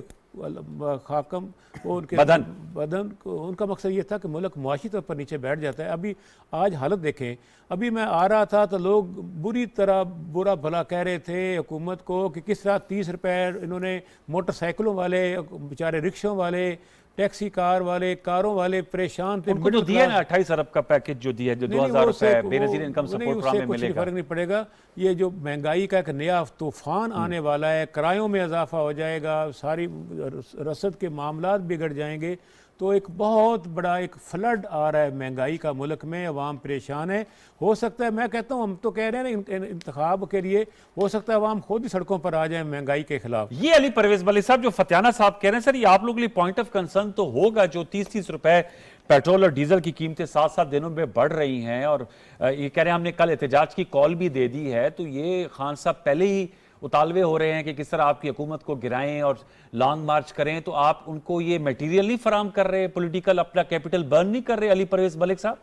खाकम और उनके बदन को, उनका मकसद ये था कि मुल्क मुआशी तौर पर नीचे बैठ जाता है। अभी आज हालत देखें, अभी मैं आ रहा था तो लोग बुरी तरह बुरा भला कह रहे थे हुकूमत को कि किस तरह 30 रुपए इन्होंने मोटरसाइकिलों वाले, बेचारे रिक्शों वाले, टैक्सी कार वाले, कारों वाले परेशान थे। उनको तो दिया ना 28 अरब का पैकेज जो दिया है, जो 2000 रुपए बेनजीर इनकम सपोर्ट प्रोग्राम में मिलेगा। फर्क नहीं पड़ेगा। ये जो महंगाई का एक नया तूफान आने वाला है, किरायों में इजाफा हो जाएगा, सारी रसद के मामलात बिगड़ जाएंगे, तो एक बहुत बड़ा एक फ्लड आ रहा है महंगाई का मुल्क में, अवाम परेशान है। हो सकता है, मैं कहता हूँ, हम तो कह रहे हैं ना इंतखाब के लिए, हो सकता है अवाम खुद ही सड़कों पर आ जाए महंगाई के खिलाफ। ये अली परवेज मलिक साहब जो फतियाना साहब कह रहे हैं, सर ये आप लोगों के लिए पॉइंट ऑफ कंसर्न तो होगा, जो 30-30 रुपए पेट्रोल और डीजल की कीमतें 7-7 दिनों में बढ़ रही हैं, और ये कह रहे हैं हमने कल एहतजाज की कॉल भी दे दी है, तो ये खान साहब पहले ही उतालवे हो रहे हैं कि किस तरह आपकी हुकूमत को गिराएं और लॉन्ग मार्च करें, तो आप उनको ये मटेरियल नहीं फराम कर रहे, पॉलिटिकल अपना कैपिटल बर्न नहीं कर रहे अली परवेज मलिक साहब?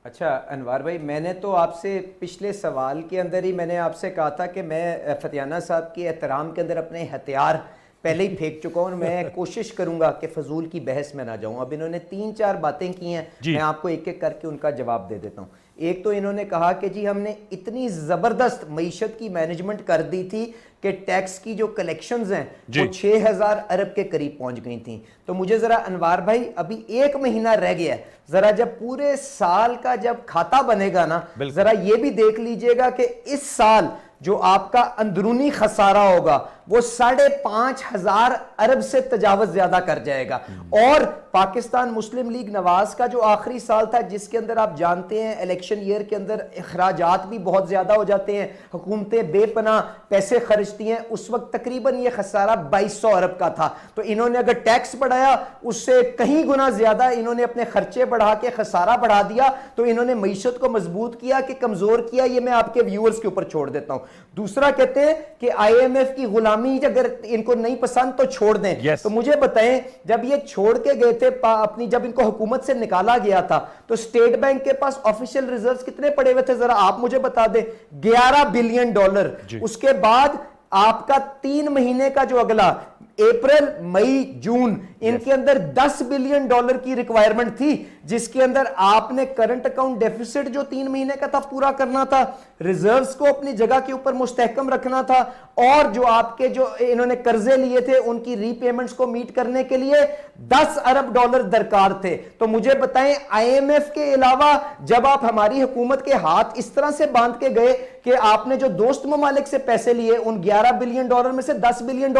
अच्छा अनवार भाई, मैंने तो आपसे पिछले सवाल के अंदर ही मैंने आपसे कहा था कि मैं फतियाना साहब के एहतराम के अंदर अपने हथियार पहले ही फेंक चुका हूं, और मैं कोशिश करूंगा कि फजूल की बहस में ना जाऊं। अब इन्होंने 3-4 बातें की हैं, मैं आपको एक एक करके उनका जवाब दे देता हूं। एक तो इन्होंने कहा कि जी हमने इतनी ज़बरदस्त मईशत की मैनेजमेंट कर दी थी कि टैक्स की जो कलेक्शंस हैं वो 6000 अरब के करीब पहुंच गई थी। तो मुझे ज़रा अनवार भाई, अभी 1 महीना रह गया है, ज़रा जब पूरे साल का जब खाता बनेगा ना, ज़रा ये भी देख लीजिएगा कि इस साल जो आपका अंदरूनी खसारा होगा वो 5,500 अरब से तजावज ज्यादा कर जाएगा। और पाकिस्तान मुस्लिम लीग नवाज का जो आखिरी साल था, जिसके अंदर आप जानते हैं इलेक्शन ईयर के अंदर अखराजात भी बहुत ज्यादा हो जाते हैं, हुकूमतें बेपनाह पैसे खर्चती हैं, उस वक्त तकरीबन ये खसारा 2200 अरब का था। तो इन्होंने अगर टैक्स बढ़ाया उससे कहीं गुना ज्यादा इन्होंने अपने खर्चे बढ़ा के खसारा बढ़ा दिया, तो इन्होंने मईशत को मजबूत किया कि कमजोर किया, ये मैं आपके व्यूअर्स के ऊपर छोड़ देता हूं। दूसरा कहते हैं कि IMF की गुलामी अगर इनको नहीं पसंद तो छोड़ दें। तो मुझे बताएं, जब ये छोड़ के गए थे अपनी, जब इनको हुकूमत से निकाला गया था, तो स्टेट बैंक के पास ऑफिशियल रिजर्व्स कितने पड़े हुए थे, जरा आप मुझे बता दें? $11 बिलियन। उसके बाद आपका 3 महीने का जो अगला अप्रैल मई जून, इनके अंदर $10 बिलियन की रिक्वायरमेंट थी, जिसके अंदर आपने करंट अकाउंट डेफिसिट जो 3 महीने का था पूरा करना था, रिजर्व्स को अपनी जगह के ऊपर मुस्तहकम रखना था, और जो आपके जो इन्होंने कर्जे लिए थे उनकी रीपेमेंट्स को मीट करने के लिए $10 अरब दरकार थे। तो मुझे बताएं, IMF के अलावा जब आप हमारी हुकूमत के हाथ इस तरह से बांध के गए कि आपने जो दोस्त ममालिक से पैसे लिए, उन $11 बिलियन में से $10 बिलियन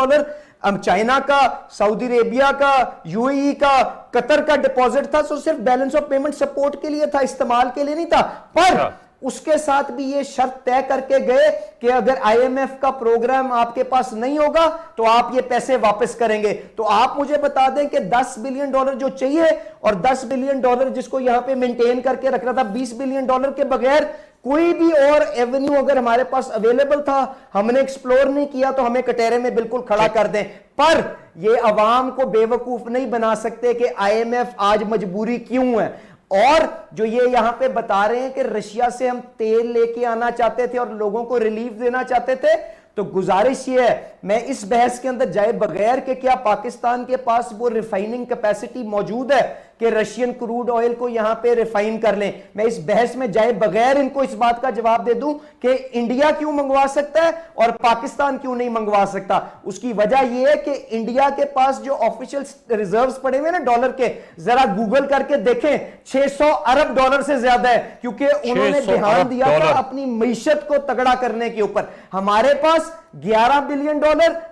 चाइना का, सऊदी अरेबिया का, UAE का, कतर का डिपॉजिट था, तो सिर्फ बैलेंस ऑफ पेमेंट सपोर्ट के लिए था, इस्तेमाल के लिए नहीं था। पर उसके साथ भी ये शर्त तय करके गए कि अगर IMF का प्रोग्राम आपके पास नहीं होगा तो आप ये पैसे वापस करेंगे। तो आप मुझे बता दें कि $10 बिलियन जो चाहिए, और $10 बिलियन जिसको यहां पे मेंटेन करके रखना था, $20 बिलियन के बगैर कोई भी और एवेन्यू अगर हमारे पास अवेलेबल था, हमने एक्सप्लोर नहीं किया, तो हमें कटहरे में बिल्कुल खड़ा कर दें। पर ये अवाम को बेवकूफ नहीं बना सकते कि IMF आज मजबूरी क्यों है। और जो ये यहां पे बता रहे हैं कि रशिया से हम तेल लेके आना चाहते थे और लोगों को रिलीफ देना चाहते थे, तो गुजारिश ये है, मैं इस बहस के अंदर जाए बगैर कि क्या पाकिस्तान के पास वो रिफाइनिंग कैपेसिटी मौजूद है कि रशियन क्रूड ऑयल को यहां पे रिफाइन कर लें, मैं इस बहस में जाए बगैर इनको इस बात का जवाब दे दूं कि इंडिया क्यों मंगवा सकता है और पाकिस्तान क्यों नहीं मंगवा सकता। उसकी वजह यह है कि इंडिया के पास जो ऑफिशियल रिजर्व्स पड़े हुए ना डॉलर के, जरा गूगल करके देखें, $600 अरब से ज्यादा है, क्योंकि उन्होंने ध्यान दिया था अपनी मईशत को तगड़ा करने के ऊपर। हमारे पास $11 बिलियन,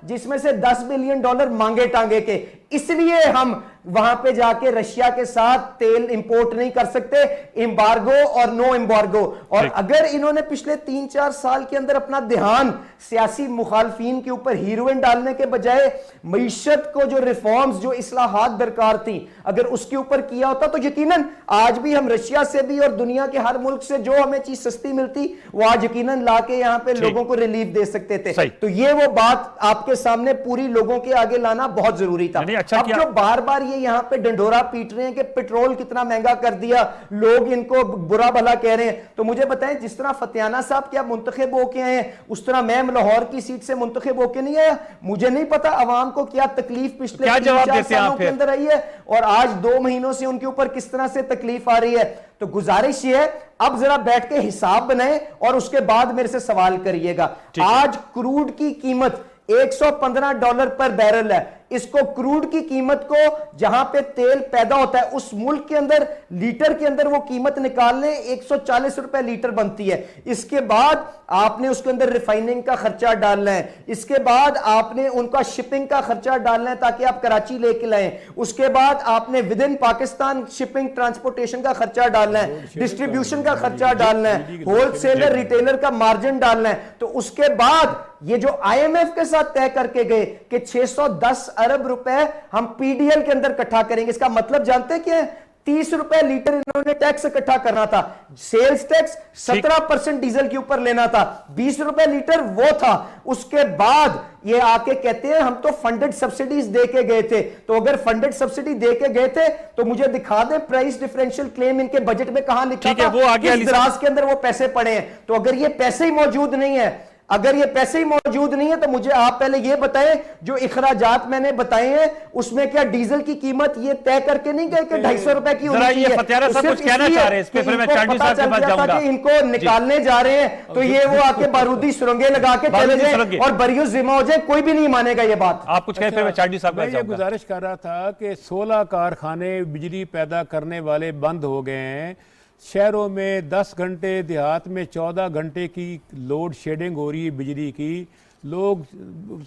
जिसमें से $10 बिलियन मांगे टांगे के, इसलिए हम वहां पे जाके रशिया के साथ तेल इंपोर्ट नहीं कर सकते, एम्बार्गो और नो एम्बार्गो। और अगर इन्होंने पिछले 3-4 साल के अंदर अपना ध्यान सियासी मुखालफीन के ऊपर हीरोइन डालने के बजाय मईशत को जो रिफॉर्म्स, जो इस्लाहात दरकार थी, अगर उसके ऊपर किया होता, तो यकीनन आज भी हम रशिया से भी और दुनिया के हर मुल्क से जो हमें चीज सस्ती मिलती, वो आज यकीनन लाके यहां पे लोगों को रिलीफ दे सकते थे। तो ये वो बात आपके सामने पूरी लोगों के आगे लाना बहुत जरूरी था। अच्छा, अब जो बार बार ये यहां पे डंडोरा पीट रहे हैं कि पेट्रोल कितना महंगा कर दिया, लोग इनको बुरा भला कह रहे हैं, तो मुझे बताएं, जिस तरह फतियाना साहब क्या मुंतखब होके आए हैं, उस तरह मैं लाहौर की सीट से मुंतखब होके नहीं आया। मुझे नहीं पता अवाम को क्या तकलीफ पिछले 3-4 सालों के अंदर आई है, और आज 2 महीनों से उनके ऊपर किस तरह से तकलीफ आ रही है। तो गुजारिश ये है, अब जरा बैठ के हिसाब बनाएं और उसके बाद मेरे से सवाल करिएगा। आज क्रूड की कीमत $115 पर बैरल है। इसको क्रूड की कीमत को, जहां पे तेल पैदा होता है उस मुल्क के अंदर लीटर के अंदर वो कीमत निकाल लें, 140 रुपए लीटर बनती है। इसके बाद आपने उसके अंदर रिफाइनिंग का खर्चा डालना है, इसके बाद आपने उनका शिपिंग का खर्चा डालना है ताकि आप कराची लेके लाएं, उसके बाद आपने with in Pakistan shipping transportation का खर्चा डालना है, डिस्ट्रीब्यूशन का खर्चा डालना है, होलसेलर रिटेलर का मार्जिन डालना है। तो उसके बाद ये जो आईएमएफ के साथ तय करके गए कि 610 अरब रुपए हम पीडीएल के अंदर इकट्ठा करेंगे, इसका मतलब जानते हैं क्या है? 30 रुपए लीटर इन्होंने टैक्स इकट्ठा करना था, सेल्स टैक्स 17% डीजल के ऊपर लेना था, 20 रुपए लीटर वो था। उसके बाद ये आके कहते हैं हम तो फंडेड सब्सिडीज दे के गए थे। तो अगर फंडेड सब्सिडी दे के गए थे तो मुझे दिखा दें प्राइस डिफरेंशियल क्लेम इनके बजट में कहां लिखा था, वो आगे किस दराज के अंदर वो पैसे पड़े हैं। तो अगर ये पैसे ही मौजूद नहीं है, अगर ये पैसे ही मौजूद नहीं है तो मुझे आप पहले ये बताएं जो इखराजात मैंने बताए हैं उसमें क्या डीजल की कीमत ये तय करके नहीं गए कि 250 रुपए की होनी चाहिए? ये फतियाना साहब कुछ कहना चाह रहे हैं इस पे, फिर मैं चांडी साहब के पास जाऊंगा। इनको निकालने जा रहे हैं तो ये वो आके बारूदी सुरंगें लगा के चले जाए और बरियो जिम्मा हो जाए, कोई भी नहीं मानेगा ये बात। आप कुछ कहें, फिर मैं चांडी साहब के मैं पास ये जाऊंगा। गुजारिश कर रहा था कि 16 कारखाने बिजली पैदा करने वाले बंद हो गए हैं। शहरों में 10 घंटे, देहात में 14 घंटे की लोड शेडिंग हो रही है बिजली की। लोग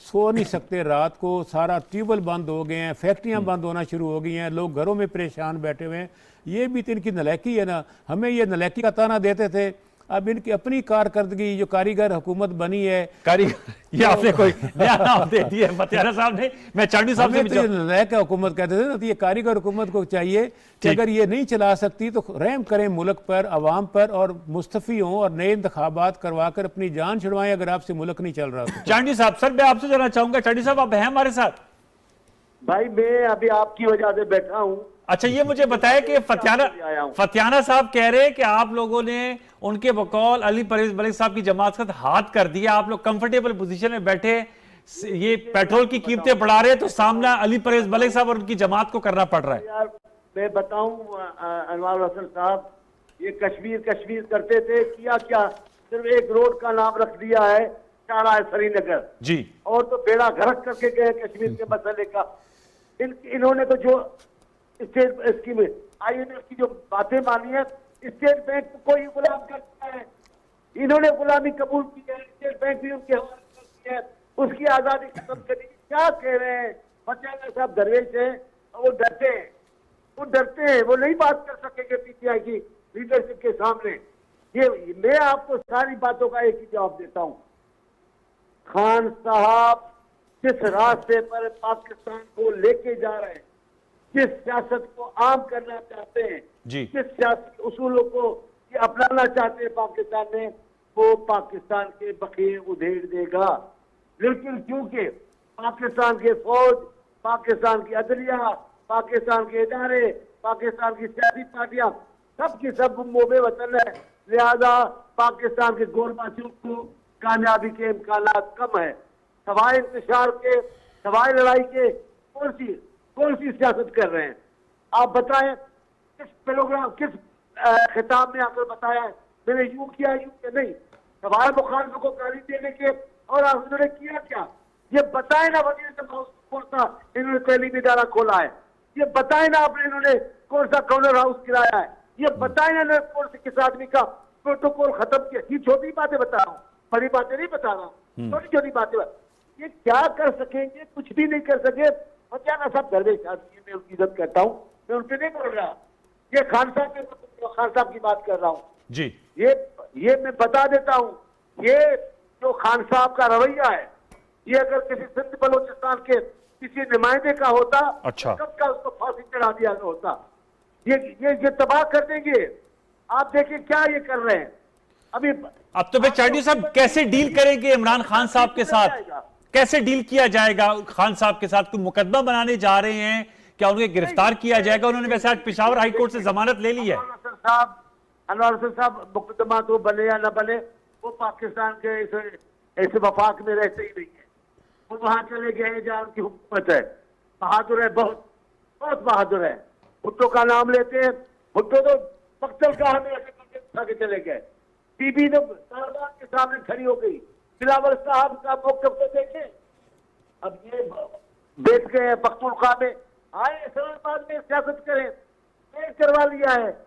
सो नहीं सकते रात को, सारा ट्यूबवेल बंद हो गए हैं, फैक्ट्रियां बंद होना शुरू हो गई हैं, लोग घरों में परेशान बैठे हुए हैं। ये भी तो इनकी नलायकी है ना। हमें ये नलायकी का ताना देते थे, अब इनकी अपनी कारकर्दगी जो कारीगर हुकूमत बनी है, कारीगर, ये आपने कोई नया नाम दे दिया है फतियाना साहब ने। मैं चांडी साहब से हमें तो नलायक हुकूमत कहते थे ना। तो ये कारीगर हुकूमत को चाहिए कि अगर ये नहीं चला सकती तो रहम करें मुल्क पर, अवाम पर, और मुस्तफ़ी हों और नए इंतखाबात करवा कर अपनी जान छुड़वाएं अगर आपसे मुल्क नहीं चल रहा तो। चांडी साहब, सर मैं आपसे जानना चाहूंगा, चांडी साहब आप हैं हमारे साथ? भाई मैं अभी आपकी वजह से बैठा हूं। अच्छा, ये मुझे बताया कि फतियाना साहब कह रहे हैं कि आप लोगों ने उनके बकौल अली परवेज मलिक साहब की जमात के साथ हाथ कर दिया, आप लोग कंफर्टेबल पोजीशन में बैठे, ये पेट्रोल की कीमतें बढ़ा रहे हैं तो सामना अली परवेज मलिक साहब और उनकी जमात को करना पड़ रहा है। यार मैं बताऊं अनवर हसन साहब, ये कश्मीर कश्मीर करते थे, किया क्या? सिर्फ एक रोड का नाम रख दिया है, चारा है श्रीनगर जी, और तो बेड़ा गर्क करके गए कश्मीर के मसले का। इन्होंने तो जो स्टेट स्कीम IMF की जो बातें मानी है, स्टेट बैंक को ही गुलाम करता है, इन्होंने गुलामी कबूल की है, स्टेट बैंक भी उनके हवाले करती है, उसकी आजादी खत्म करी। क्या कह रहे हैं फतियाना साहब? दरवेश है, वो डरते हैं, वो डरते हैं, वो नहीं बात कर सकेंगे PTI की लीडरशिप के सामने। ये मैं आपको सारी बातों का एक ही जवाब देता हूं। खान साहब जिस रास्ते पर पाकिस्तान को लेके जा रहे हैं, जिस सियासत को आम करना चाहते हैं, जी, जिस सियासी उसूलों को ये अपनाना चाहते हैं पाकिस्तान में, वो पाकिस्तान के बखिए उधेड़ देगा। लेकिन क्योंकि पाकिस्तान के फौज, पाकिस्तान की अदलिया, पाकिस्तान के इदारे, पाकिस्तान की सियासी पार्टियां सबकी सब मोबे वतन है, लिहाजा पाकिस्तान के गोरबाचियों को कामयाबी के इम्कान कम है। सवाए इंतशार के, सवाए लड़ाई के कौन सी सियासत कर रहे हैं? आप बताएं, किस प्रोग्राम, किस खिताब में आकर बताया है मैंने यूं किया, यूं किया? नहीं। सवाए मुखालिफों को गाली देने के, और उन्होंने किया क्या? ये बताए ना वजीर कौन सा इन्होंने तैलीमी इदारा खोला है, ये बताए ना आपने इन्होंने कौन सा कॉर्नर हाउस गिराया है, ये बताए ना कौन से किस आदमी का प्रोटोकॉल खत्म किया। ये छोटी बातें बता रहा हूँ, बड़ी बातें नहीं बता रहा हूँ, छोटी छोटी बातें। ये क्या कर सकेंगे? कुछ भी नहीं कर सके। फतियाना साहब दरवेश आदमी, मैं उनकी इज्जत करता हूँ, मैं उन पर नहीं बोल रहा। ये खान साहब की बात कर रहा हूँ जी। ये मैं बता देता हूँ, ये जो खान साहब का रवैया है, ये अगर किसी सिंध बलोचिस्तान के किसी नुमाइंदे का होता, अच्छा, कब का उसको फांसी चढ़ा दिया होता। ये तबाह कर देंगे। आप देखिए क्या ये कर रहे हैं अभी। अब तो भाई चांडी साहब कैसे डील करेंगे इमरान खान साहब के साथ? कैसे डील किया जाएगा खान साहब के साथ? कोई मुकदमा बनाने जा रहे हैं क्या? उन्हें गिरफ्तार किया जाएगा? उन्होंने वैसे आज पेशावर हाई कोर्ट से जमानत ले ली है। अनवर हसन साहब मुकदमा तो बने या न बने, वो पाकिस्तान के ऐसे वफाक में रहते ही नहीं है। वो वहां चले गए जहां उनकी हुकूमत है। बहादुर है, बहुत बहुत बहादुर है। भुट्टो का नाम लेते हैं, भुट्टो तो मक्तल का हमें ऐसे उठा के चले गए। बीबी तो तालिबान के सामने खड़ी हो गई। बिलावल साहब का मौकफ तो देखें। अब ये बैठ गए पख्तूनख्वा में, आए इस्लामाबाद में सियासत करें, ये करवा लिया है।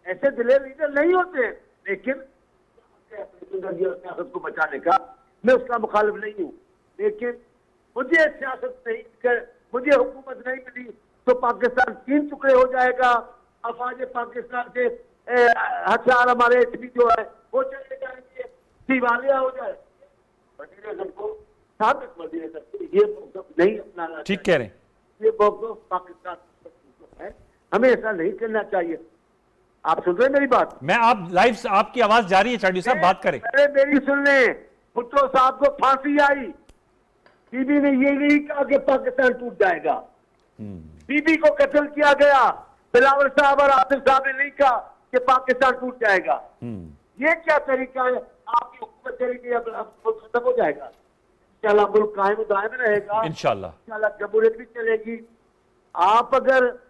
ऐसे दिलेर लीडर नहीं होते, लेकिन अपनी जिंदगी और सियासत को बचाने का मैं उसका मुखालिफ नहीं हूँ, लेकिन मुझे सियासत नहीं कर, मुझे हुकूमत नहीं मिली तो पाकिस्तान 3 टुकड़े हो जाएगा, अफवाज पाकिस्तान से हथियार हमारे एटमी जो है वो चले जाएंगे, दिवालिया हो जाए। वज़ीर आज़म को, साबिक वज़ीर आज़म को ये मौक़िफ़ नहीं अपनाना ठीक कह रहे हैं। ये मौक़िफ़ पाकिस्तान है, हमें ऐसा नहीं करना चाहिए। आप सुन रहे हैं मेरी बात? मैं आप लाइव आपकी आवाज जा रही है चांडी साहब, बात करें। अरे मेरी सुन ले, भुट्टो साहब को फांसी आई, बीबी ने ये नहीं कहा कि पाकिस्तान टूट जाएगा, बीबी को कत्ल किया गया, बिलावल साहब और आसिफ साहब ने नहीं कहा कि पाकिस्तान टूट जाएगा। ये क्या तरीका है? आपकी हुकूमत चलेगी, अब मुल्क खत्म हो जाएगा, इंशाल्लाह मुल्क कायम दायम रहेगा, इंशाल्लाह इंशाल्लाह जमहूरियत भी चलेगी। आप अगर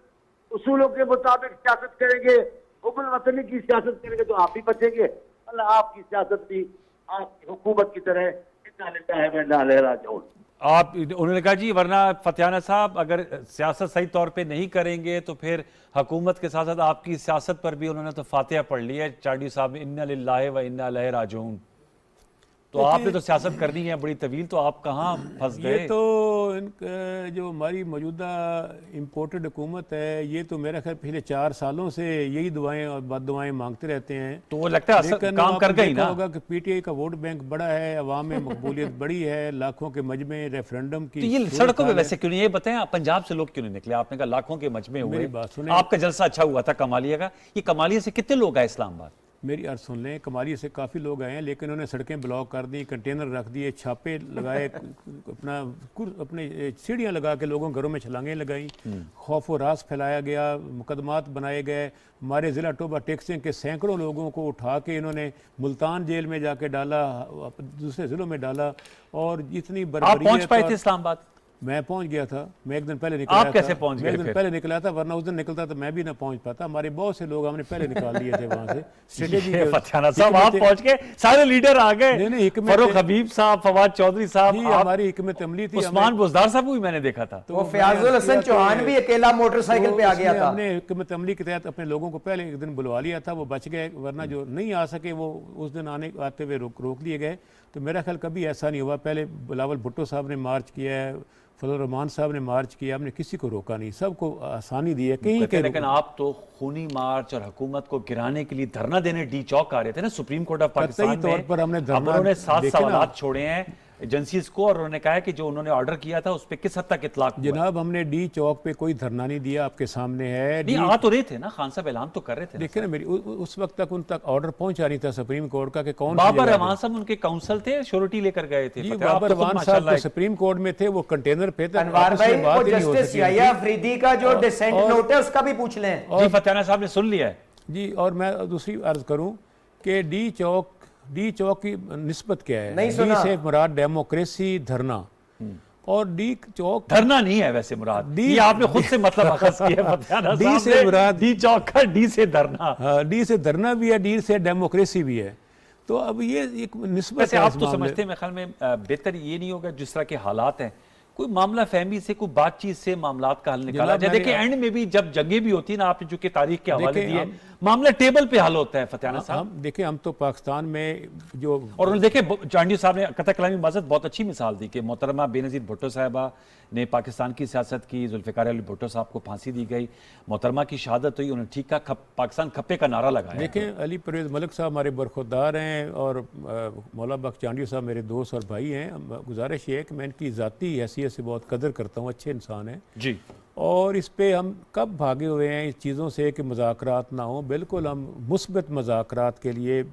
उसूलों के मुताबिक सियासत करेंगे, हुकुम वतनी की सियासत करेंगे तो आप भी बचेंगे, अल्लाह आपकी सियासत भी आपकी हुकूमत की तरह इतना लेता है मैं ना लहरा जाऊँ। आप उन्होंने कहा जी, वरना फतियाना साहब अगर सियासत सही तौर पे नहीं करेंगे तो फिर हुकूमत के साथ साथ आपकी सियासत पर भी उन्होंने तो फातिहा पढ़ ली है चांडी साहब, इन्ना लिल्लाहि व इन्ना इलैहि राजिऊन। तो आपने तो सियासत करनी है बड़ी तवील, तो आप कहाँ फंस ये गए? तो जो हमारी मौजूदा इम्पोर्टेड हुकूमत है, ये तो मेरा ख्याल पिछले 4 सालों से यही दुआएं और बददुआएं मांगते रहते हैं। तो वो लगता है असर लेकिन काम कर आपने गई देखा ना। होगा कि पीटीआई का वोट बैंक बड़ा है, अवाम में मकबूलियत बड़ी है, लाखों के मजमे रेफरेंडम की तो ये सूरत सड़कों पे हाल है। वैसे क्यों नहीं? ये बताएं, आप पंजाब से लोग क्यों नहीं निकले? आपने कहा लाखों के मजमे हुए, मेरी बात सुने। आपका जलसा अच्छा हुआ था कमालिया का, ये कमालिया से कितने लोग आए इस्लामाबाद? मेरी अर्ज सुन लें, कमालिया से काफ़ी लोग आए हैं, लेकिन उन्होंने सड़कें ब्लॉक कर दी, कंटेनर रख दिए, छापे लगाए, अपने सीढ़ियाँ लगा के लोगों घरों में छलांगें लगाई, खौफ व रास फैलाया गया, मुकदमात बनाए गए। हमारे ज़िला टोबा टेक्सिंग के सैकड़ों लोगों को उठा के इन्होंने मुल्तान जेल में जाके डाला, दूसरे ज़िलों में डाला, और इतनी आप बर्बरियत पहुंच पाए थे और- इस्लामाबाद? मैं पहुंच गया था, मैं एक दिन पहले निकला आप था। कैसे पहुंच मैं गए एक दिन फिर? पहले निकला था, वरना उस दिन निकलता तो मैं भी ना पहुंच पाता। हमारे बहुत से लोग हमने पहले निकाल लिए थे वहां से। स्ट्रेटेजी ये फतियाना साहब आप पहुंच के सारे लीडर आ गए। नहीं, नहीं, हिकमत- फरूख हबीब साहब, फवाद चौधरी साहब, जी, आप, हमारी हिकमत अमली थी। उस्मान बुज़दार साहब को भी मैंने देखा था। तो वो मैंने फयाजुल अर्ज हसन किया चौहान कि- भी अकेला मोटरसाइकिल पे आ गया इसलिए था। हमने हिकमत अमली के तहत अपने लोगों को पहले एक दिन बुलवा लिया था, वो बच गए, वरना जो नहीं आ सके वो उस दिन आते हुए रोक लिए गए। तो मेरा ख्याल कभी ऐसा नहीं हुआ। पहले बिलावल भुट्टो साहब ने मार्च किया है, फजल रहमान साहब ने मार्च किया, हमने किसी को रोका नहीं, सबको आसानी दी है। कहीं के लेकिन आप तो खूनी मार्च और हुकूमत को गिराने के लिए धरना देने डी चौक आ रहे थे ना सुप्रीम कोर्ट ऑफ पाकिस्तान तौर पर हमने में। धरना अब उन्होंने 7 देखे ना। सवालात छोड़े हैं एजेंसीज को, और उन्होंने कहा है कि जो उन्होंने ऑर्डर किया था उस पर किस हद तक इतलाक हुआ है? जनाब, हमने डी चौक पे कोई धरना नहीं दिया, आपके सामने है। नहीं, आ तो रहे थे ना, खान साहब ऐलान तो कर रहे थे ना। देखिए ना, मेरी उस वक्त तक उन तक ऑर्डर पहुंचा नहीं था सुप्रीम कोर्ट का कि कौन सी बाबर जगह रहमान साहब उनके काउंसिल थे, श्योरिटी लेकर गए थे। जी, फतेह, आप बाबर तो खुद रहमान साहब माशाल्लाह तो सुप्रीम कोर्ट में थे, वो कंटेनर पे थे। अनवार आपस भाई, में बात वो ही नहीं हो जस्टिस सकी याया उनकी। अफरीदी का जो डिसेंट नोट है उसका भी पूछ लें। जी, फतियाना साहब ने सुन लिया है। जी, और मैं दूसरी अर्ज करूं कि डी चौक की निस्बत क्या है? नहीं डी सुना। से मुराद डेमोक्रेसी, धरना, और डी चौक धरना नहीं है वैसे मुराद, डी- ये आपने खुद से मतलब अखज़ किया है फतियाना डी साहब से ने। मुराद- डी चौक का डी से धरना। हाँ, डी से धरना भी है, डी से डेमोक्रेसी भी है। तो अब ये एक निस्बत वैसे है आप इस तो मामले- समझते हैं मेरे ख्याल में बेहतर ये नहीं होगा जिस तरह के हालात हैं, कोई मामला फहमी से, कोई बातचीत से मामलात का हल निकाला जनाब, जाए। मैंने- देखिए एंड में भी जब जंगें भी होती है ना, आपने चूंकि तारीख के हवाले देखिए, दिए, हम- मामला टेबल पे हल होता है फतियाना साहब। हम देखिए, हम तो पाकिस्तान में जो और उन्होंने देखे चांडी साहब ने कतई कलामी माजरत बहुत अच्छी मिसाल दी कि मोहतरमा बेनज़ीर भुट्टो साहिबा ने पाकिस्तान की सियासत की, जुल्फ़िकार अली भुट्टो साहब को फांसी दी गई, मोहतरमा की शहादत हुई, उन्होंने ठीक कहा, पाकिस्तान खप्पे का नारा लगाया। देखें, अली परवेज़ मलिक साहब हमारे बरखुरदार हैं, और मौला बख्श चांडी साहब मेरे दोस्त और भाई हैं। गुजारिश ये है कि मैं इनकी ज़ाती हैसियत से बहुत कदर करता हूँ, अच्छे इंसान हैं। जी, और इस पे हम कब भागे हुए हैं इस चीज़ों से कि मुज़ाकरात ना हो। बिल्कुल हम मुस्बत मुज़ाकरात के लिए,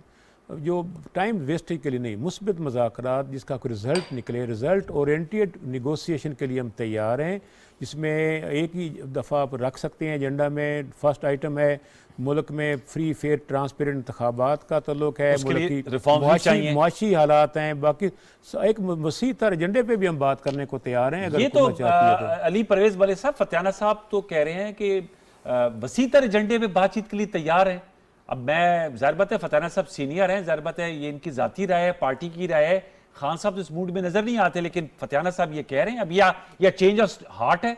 जो टाइम वेस्ट के लिए नहीं, मुस्बत मुज़ाकरात जिसका कोई रिज़ल्ट निकले, रिज़ल्ट ओरिएंटेड निगोसिएशन के लिए हम तैयार हैं। जिसमें एक ही दफ़ा आप रख सकते हैं एजेंडा में। फर्स्ट आइटम है मुल्क में फ्री फेयर ट्रांसपेरेंट इंतखाबात का तल्लुक है, उसके मुल्क लिए की रिफॉर्म भी चाहिए। मुआशी हालात हैं, बाकी एक वसी तर एजेंडे पे भी हम बात करने को तैयार हैं अगर ये तो हुकूमत चाहती है तो। अली परवेज वाले साहब, फतियाना साहब तो कह रहे हैं कि वसीतर एजेंडे में बातचीत के लिए तैयार हैं। अब मैं, ज़ाहिर बात है फतियाना साहब सीनियर हैं, ज़ाहिर बात है ये इनकी ज़ाती राय है, पार्टी की राय है, खान साहब तो इस मूड में नजर नहीं आते, लेकिन फतियाना साहब ये कह रहे हैं अब या चेंज ऑफ हार्ट है।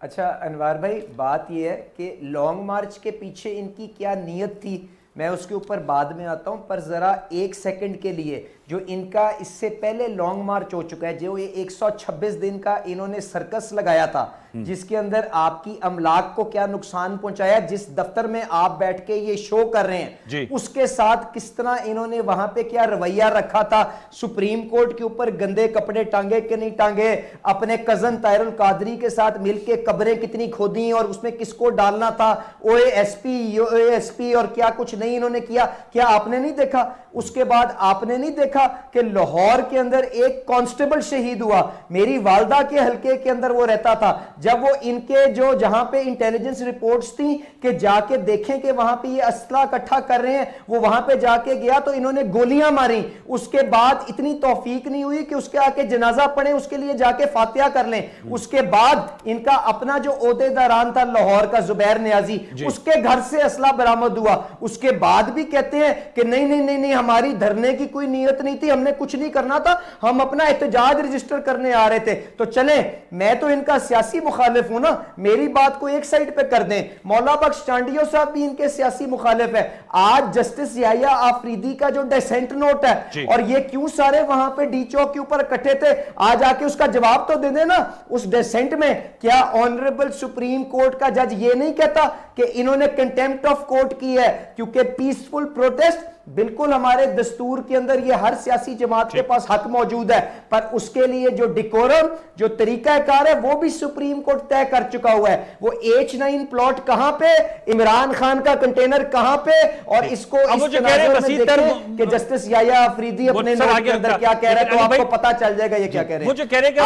अच्छा अनवार भाई, बात यह है कि लॉन्ग मार्च के पीछे इनकी क्या नीयत थी, मैं उसके ऊपर बाद में आता हूं, पर जरा एक सेकंड के लिए जो इनका इससे पहले लॉन्ग मार्च हो चुका है, जो ये 126 दिन का इन्होंने सर्कस लगाया था, जिसके अंदर आपकी अमलाक को क्या नुकसान पहुंचाया, जिस दफ्तर में आप बैठ के ये शो कर रहे हैं उसके साथ किस तरह इन्होंने वहां पे क्या रवैया रखा था, सुप्रीम कोर्ट के ऊपर गंदे कपड़े टांगे कि नहीं टांगे, अपने कजन ताहिरुल कादरी के साथ मिलके कब्रें कितनी खोदी और उसमें किसको डालना था, ओएएसपी और क्या कुछ नहीं इन्होंने किया, क्या आपने नहीं देखा? उसके बाद आपने नहीं देखा कि लाहौर के अंदर एक कांस्टेबल शहीद हुआ, मेरी वालदा के हलके के अंदर वो रहता था, जब वो इनके जो जहां पे इंटेलिजेंस रिपोर्ट्स थी कि जाके देखें कि वहां पे ये असला इकट्ठा कर रहे हैं, वो वहां पे जाके गया तो इन्होंने गोलियां मारी, उसके बाद इतनी तौफीक नहीं हुई कि उसके आके जनाजा पढ़े, उसके लिए जाके फातिहा कर लें, उसके बाद इनका अपना जो ओहदेदारान था लाहौर का जुबैर नियाजी, उसके घर से असला बरामद हुआ, उसके बाद भी कहते हैं कि नहीं नहीं नहीं नहीं हमारी धरने की कोई नीयत नहीं थी, हमने कुछ नहीं करना था, हम अपना एहतजाज रजिस्टर करने आ रहे थे। तो चले, मैं तो इनका सियासी मुखालिफ हूं ना, मेरी बात को एक साइड पे कर दें, मौला बख्श चांडियो साहब भी इनके सियासी मुखालिफ है। आज जस्टिस याहिया आफरीदी का जो डेसेंट नोट है, और ये क्यों सारे वहां पे डी चौक के ऊपर इकट्ठे थे, आज आके उसका जवाब तो दे देना। उस डेसेंट में क्या ऑनरेबल सुप्रीम कोर्ट का जज ये नहीं कहता कि इन्होंने कंटेम्प्ट ऑफ कोर्ट की है, क्योंकि पीसफुल प्रोटेस्ट बिल्कुल हमारे दस्तूर के अंदर ये हर सियासी जमात के पास हक मौजूद है, पर उसके लिए जो डिकोरम, जो तरीकाकार है, वो भी सुप्रीम कोर्ट तय कर चुका हुआ है। वो H9 प्लॉट कहां पे, इमरान खान का कंटेनर कहां पे, और इसको इस तनाजुर में देखें कि जस्टिस याहिया आफरीदी अपने नोट के अंदर क्या कह रहे हैं, तो आपको पता चल जाएगा ये क्या कह रहे हैं। वो जो कह रहे हैं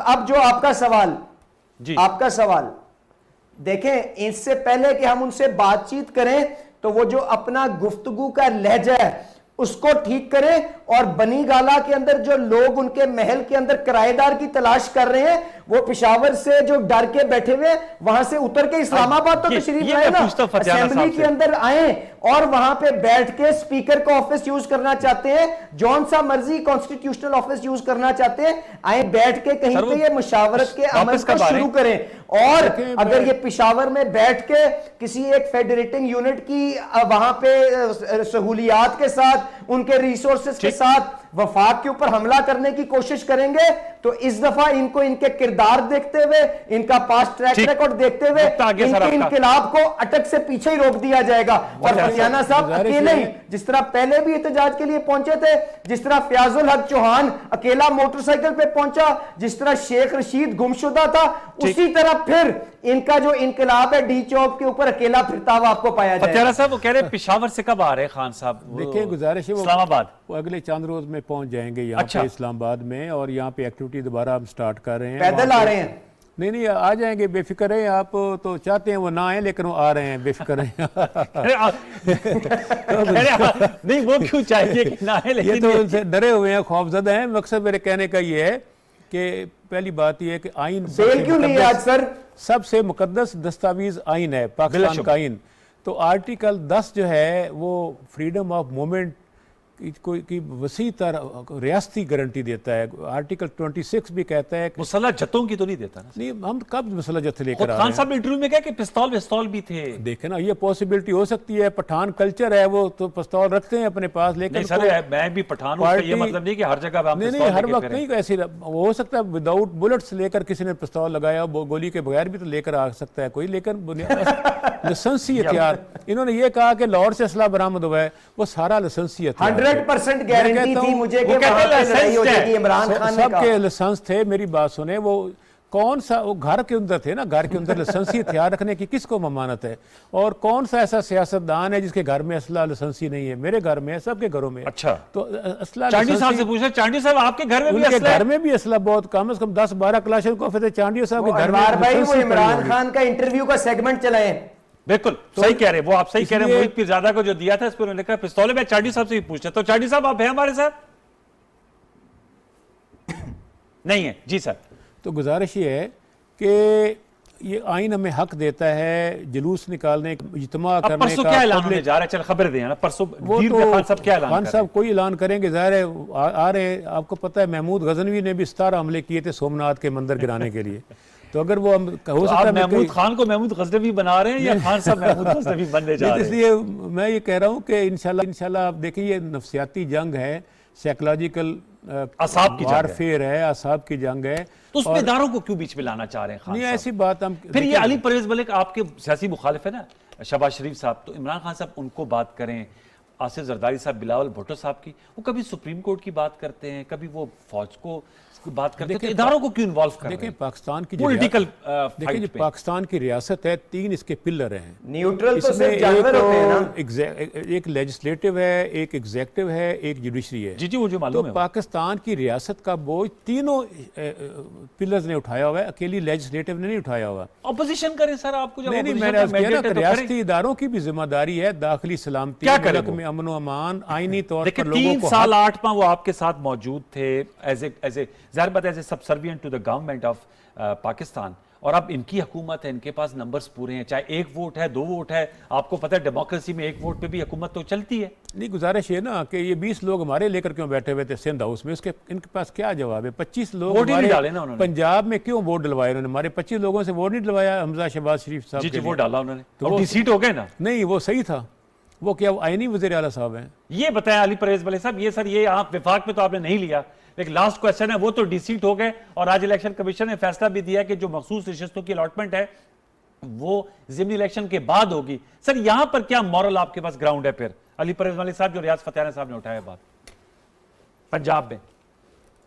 अब जो आपका सवाल, आपका सवाल देखें, इससे पहले कि हम उनसे बातचीत करें तो वो जो अपना गुफ्तगू का लहजा है उसको ठीक करें, और बनी गाला के अंदर जो लोग उनके महल के अंदर किराएदार की तलाश कर रहे हैं, वो पेशावर से जो डर के बैठे हुए वहां से उतर के इस्लामाबाद तो तशरीफ लाए ना, असेंबली के अंदर आए और वहां पे बैठ के स्पीकर का ऑफिस यूज करना चाहते हैं, जौन सा मर्जी कॉन्स्टिट्यूशनल ऑफिस यूज करना चाहते हैं, आए बैठ के कहीं पे ये मुशावरत के अमल को शुरू करें। और अगर ये पेशावर में बैठ के किसी एक फेडरेटिंग यूनिट की वहां पे सहूलियात के साथ, उनके रिसोर्सेज के साथ वफाक के ऊपर हमला करने की कोशिश करेंगे, तो इस दफा इनको इनके किरदार देखते हुए, इनका पास्ट ट्रैक रिकॉर्ड देखते हुए इनके इनकलाब को अटक से पीछे ही रोक दिया जाएगा। और फतियाना साहब अकेले ही, जिस तरह पहले भी एहतजाज के लिए पहुंचे थे, जिस तरह फयाजुल हक चौहान अकेला मोटरसाइकिल पे पहुंचा, जिस तरह शेख रशीद गुमशुदा था, उसी तरह फिर इनका जो इनकलाब है डी चौक के ऊपर अकेला फिरता हुआ आपको पाया जाएगा। फतियाना साहब वो कह रहे हैं पेशावर से कब आ रहे हैं खान साहब? देखिए गुजारिश है, इस्लामाबाद वो अगले चंद रोज में पहुंच जाएंगे यहाँ पे इस्लामाबाद में, और यहाँ पे एक्टिविटी दोबारा हम स्टार्ट कर रहे हैं। पैदल आ रहे हैं? नहीं नहीं आ जाएंगे, बेफिक्र हैं। आप तो चाहते हैं वो ना आए, लेकिन वो आ रहे हैं, बेफिक्र हैं। नहीं वो क्यों चाहिए कि ना आए, लेकिन ये तो उनसे डरे हुए हैं, खौफजदा हैं। मकसद मेरे कहने का ये है कि पहली बात यह है कि आइन बेल क्यों नहीं है आज सर? सबसे मुकद्दस दस्तावेज आइन है, पाकिस्तान का आइन। तो आर्टिकल 10 जो है वो फ्रीडम ऑफ मूवमेंट की वसी तरह रियासती गारंटी देता है। आर्टिकल 26 भी कहता है कि मुसल्लह जत्तों की तो नहीं देता ना। नहीं, हम कब मुसल्लह जत्थे लेकर आ रहे खान साहब ने इंटरव्यू में कहा कि पिस्तौल भी थे। देखे ना, ये पॉसिबिलिटी हो सकती है। पठान कल्चर है, वो तो पिस्तौल रखते हैं अपने पास, लेकिन सर मैं भी पठान हूं, ये मतलब नहीं कि हर जगह नहीं हर वक्त नहीं, ऐसे हो सकता है विदाउट बुलेट्स लेकर किसी ने पिस्तौल लगाया, गोली के बगैर भी तो लेकर आ सकता है कोई, लेकिन लाइसेंसी हथियार। इन्होंने ये कहा कि लाहौर से असला बरामद हुआ है, वो सारा लाइसेंसी हथियार 100% गारंटी थी मुझे कि वहां पे लड़ाई हो जाएगी। इमरान खान ने कहा सबके लाइसेंस थे। मेरी बात सुने, वो कौन सा, वो घर के अंदर थे ना, घर के अंदर लाइसेंसी हथियार रखने की किसको ममानत है? और कौन सा ऐसा सियासतदान है जिसके घर में असला लाइसेंसी नहीं है? मेरे घर में है, सबके घरों में। अच्छा, तो असला चांडी साहब से पूछा, चांडी साहब आपके घर में भी असला है? घर में भी असला बहुत कम से कम 10-12 क्लाशनकोफ थे चांडी साहब के घर में। भाई वो इमरान खान का इंटरव्यू का सेगमेंट चलाए। बिल्कुल तो सही कह रहे हैं वो, आप सही कह रहे हैं। मोहित पीरजादा को जो दिया था इस पर उन्होंने कहा पिस्तौल। मैं चांडी साहब से ही पूछता, तो चांडी साहब आप हैं हमारे साथ? नहीं है जी सर। तो गुजारिश ये है कि ये आइन हमें हक देता है जुलूस निकालने, इज्तिमा अब करने परसों का। क्या ऐलान होने जा रहा है, चल खबर दें ना, परसों वो दीर तो खान साहब क्या ऐलान खान कर साहब रहे हैं? कोई ऐलान करेंगे, ज़ाहिर है आ रहे हैं। आपको पता है महमूद गजनवी ने भी 17 हमले किए थे सोमनाथ के मंदिर गिराने के लिए। तो अगर वो हो तो सकता आप है मैं महमूद कहीं- खान को महमूद गजनवी बना रहे हैं या खान साहब महमूद गजनवी बनने जा रहे हैं? इसलिए मैं ये कह रहा हूँ कि इंशाल्लाह आप देखिए ये नफसियाती जंग है, साइकोलॉजिकल असाब की जंग है। वारफेयर है, असाब की जंग है। तो उसमें इदारों को क्यों बीच में लाना चाह रहे हैं खान नहीं साहब? ऐसी बात हम फिर ये अली परवेज मलिक आपके सियासी मुखालिफ है ना, शहबाज शरीफ साहब, तो इमरान खान साहब उनको बात करें, आसिफ जरदारी साहब, बिलावल भुट्टो साहब की, वो कभी सुप्रीम कोर्ट की बात करते हैं, कभी वो फौज को बात करते हैं, तो इदारों को क्यों इन्वॉल्व कर रहे देखें हैं? पाकिस्तान की पॉलिटिकल देखिए जो पाकिस्तान की रियासत है, 3 इसके पिलर हैं। न्यूट्रल तो इसमें सिर्फ जानवर होते हैं ना। एक लेजिस्लेटिव है, एक एग्जेक्टिव है, एक जुडिशरी है। जी जी मुझे तो मालूम है वो। पाकिस्तान की रियासत का बोझ तीनों पिलर्स ने उठाया हुआ है, अकेली लेजिस्लेटिव ने नहीं उठाया हुआ। ऑपोजिशन करें सर, आपको जब नहीं opposition मैंने का अर्ज किया ना mandate कि है तो करें। रियासती इदारों की भी जिम्मेदारी है, दाखिली सलामती, क्या करें मुल्क वो? में अमन व अमान, आईनी तौर देखिए पर लोगों 3 को साल 8 माह वो आपके साथ मौजूद थे एज ए जाहिर बात है, as a subservient to the government of Pakistan, और अब इनकी हुकूमत है, इनके पास नंबर्स पूरे हैं, चाहे 1 वोट है 2 वोट है, आपको पता है डेमोक्रेसी में 1 वोट पे भी हुकूमत तो चलती है। नहीं गुजारिश है ना कि ये 20 लोग हमारे लेकर क्यों बैठे हुए थे सिंध हाउस में, उसके इनके पास क्या जवाब है? 25 लोग वोट ही नहीं हमारे डाले ना उन्होंने। पंजाब में क्यों वोट डलवाए उन्होंने? हमारे 25 लोगों से वोट नहीं डलवाया हमजा शहबाज शरीफ साहब जी के जी लिए। वोट डाला उन्होंने, तो और वो- डिसीट हो गए ना। नहीं वो सही था, वो क्या वो आईनी वज़ीर आला साहब हैं? ये बताया अली परवेज मलिक साहब, ये सर ये आप विफाक में तो आपने नहीं लिया, लेकिन लास्ट क्वेश्चन है, वो तो डिसीट हो गए और आज इलेक्शन कमीशन ने फैसला भी दिया कि जो मखसूस रिश्तों की अलॉटमेंट है वो ज़िमनी इलेक्शन के बाद होगी। सर यहां पर क्या मॉरल आपके पास ग्राउंड है फिर अली परवेज मलिक साहब, जो रियाज फतेहाना साहब ने उठाया बात पंजाब में?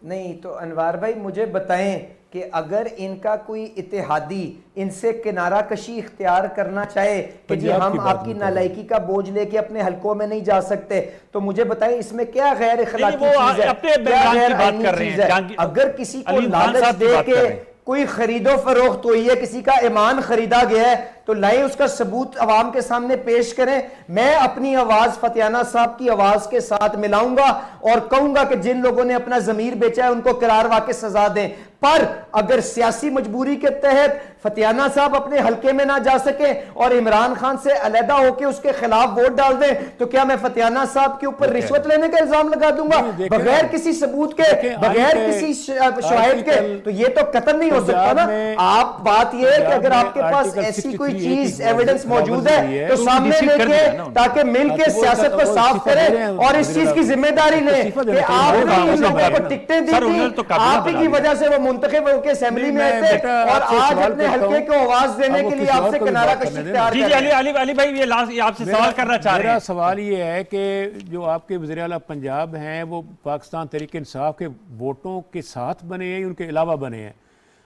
नहीं तो अनवार भाई मुझे बताएं कि अगर इनका कोई इत्तेहादी इनसे किनारा कशी इख्तियार करना चाहे कि जी पंजाब हम की बात आपकी नहीं कर रहे। नालायकी का बोझ लेके अपने हलकों में नहीं जा सकते, तो मुझे बताएं इसमें क्या गैर इखलाकी नहीं, वो चीज है, अपने क्या बैकग्राउंड गैर की बात आईनी कर रहे चीज हैं, है? जहांगीर- अगर किसी को अली खान लालच साहब की दे बात कर के रहे हैं। कोई खरीदो फरोख्त हुई है, किसी का ईमान खरीदा गया है, तो लाए उसका सबूत अवाम के सामने पेश करें। मैं अपनी आवाज फतियाना साहब की आवाज के साथ मिलाऊंगा और कहूंगा कि जिन लोगों ने अपना जमीर बेचा है उनको करार वाकई सजा दें। पर अगर सियासी मजबूरी के तहत फतियाना साहब अपने हलके में ना जा सके और इमरान खान से अलहदा होकर उसके खिलाफ वोट डाल दें, तो क्या मैं फतियाना साहब के ऊपर रिश्वत लेने का इल्जाम लगा दूंगा नहीं, देखें बगैर ना। किसी सबूत के, देखें, बगैर आइन किसी के शवाहिद के? आर्टिकल तो ये तो कतन नहीं हो सकता पंजाब ना। में- आप बात ये है कि अगर पंजाब आपके में पास आर्टिकल ऐसी कोई 63 चीज की एविडेंस मौजूद है है, तो तो सामने डिसीट कर लेके दिया ना उन्होंने। ताकि मिल के तो वो सियासत को वो साफ इस्तीफा दे रहे करें हैं, और इस चीज की जिम्मेदारी लें इस्तीफा कि देना चाहिए। आपने वो इन लोगों काम को टिकटें दी सर, उन्होंने थी, तो काबिला आप ही बना की दिया। वजह से वो मुंतखब होकर असेंबली नहीं, में आए मैं थे बेटा और आपसे आज सवाल अपने करता हल्के हूं। को आवाज देने अब वो के लिए किसी और आपसे को भी किनारा बात कशी करने दें। इख्तियार जी जी कर रहे हैं। अली भाई ये लास्ट आपसे सवाल करना चाह रहे मेरा हैं। सवाल ये है कि जो आपके वज़ीर आला पंजाब हैं वो पाकिस्तान तहरीक इंसाफ के वोटों के साथ बने हैं, उनके अलावा बने हैं?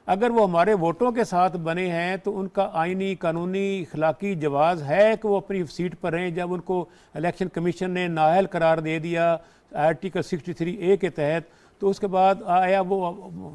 अगर वो हमारे वोटों के साथ बने हैं तो उनका आईनी कानूनी अखलाकी जवाज़ है कि वो अपनी सीट पर रहें। जब उनको इलेक्शन कमीशन ने नाअहल करार दे दिया आर्टिकल 63A के तहत, तो उसके बाद आया वो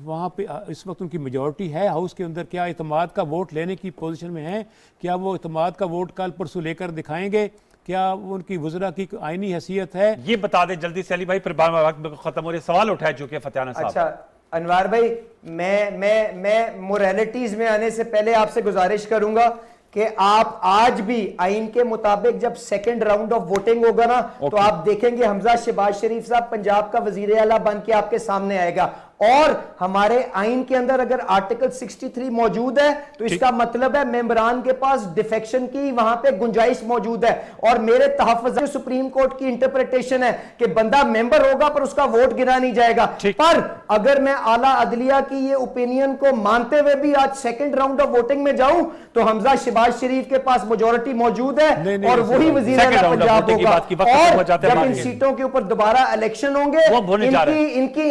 वहाँ पे इस वक्त उनकी मेजॉरिटी है हाउस के अंदर, क्या इतमाद का वोट लेने की पोजीशन में है? क्या वो इतमाद का वोट कल परसों लेकर दिखाएंगे? क्या वो उनकी वज़रा की आईनी हैसियत है? ये बता दें जल्दी से अली भाई, फिर बाद में वक्त खत्म हो रहे, सवाल उठाए चुके हैं फतियाना साहब। अच्छा अनवार भाई, मैं मोरालिटीज में आने से पहले आपसे गुजारिश करूंगा कि आप आज भी आइन के मुताबिक जब सेकंड राउंड ऑफ वोटिंग होगा ना, तो आप देखेंगे हमजा शहबाज शरीफ साहब पंजाब का वजीर आला बन के आपके सामने आएगा। और हमारे आइन के अंदर अगर आर्टिकल 63 मौजूद है तो इसका मतलब है मेंबरान के पास डिफेक्शन की वहां पे गुंजाइश मौजूद है। और मेरे तहफ़्फ़ुज़ सुप्रीम कोर्ट की इंटरप्रिटेशन है कि बंदा मेंबर होगा पर उसका वोट गिना नहीं जाएगा। पर अगर मैं आला अदलिया की ये ओपिनियन को मानते हुए भी आज सेकंड राउंड ऑफ वोटिंग में जाऊं तो हमजा शहबाज शरीफ के पास मेजोरिटी मौजूद है नहीं, और वही वजीर आला पंजाब होगा। और जब इन सीटों के ऊपर दोबारा इलेक्शन होंगे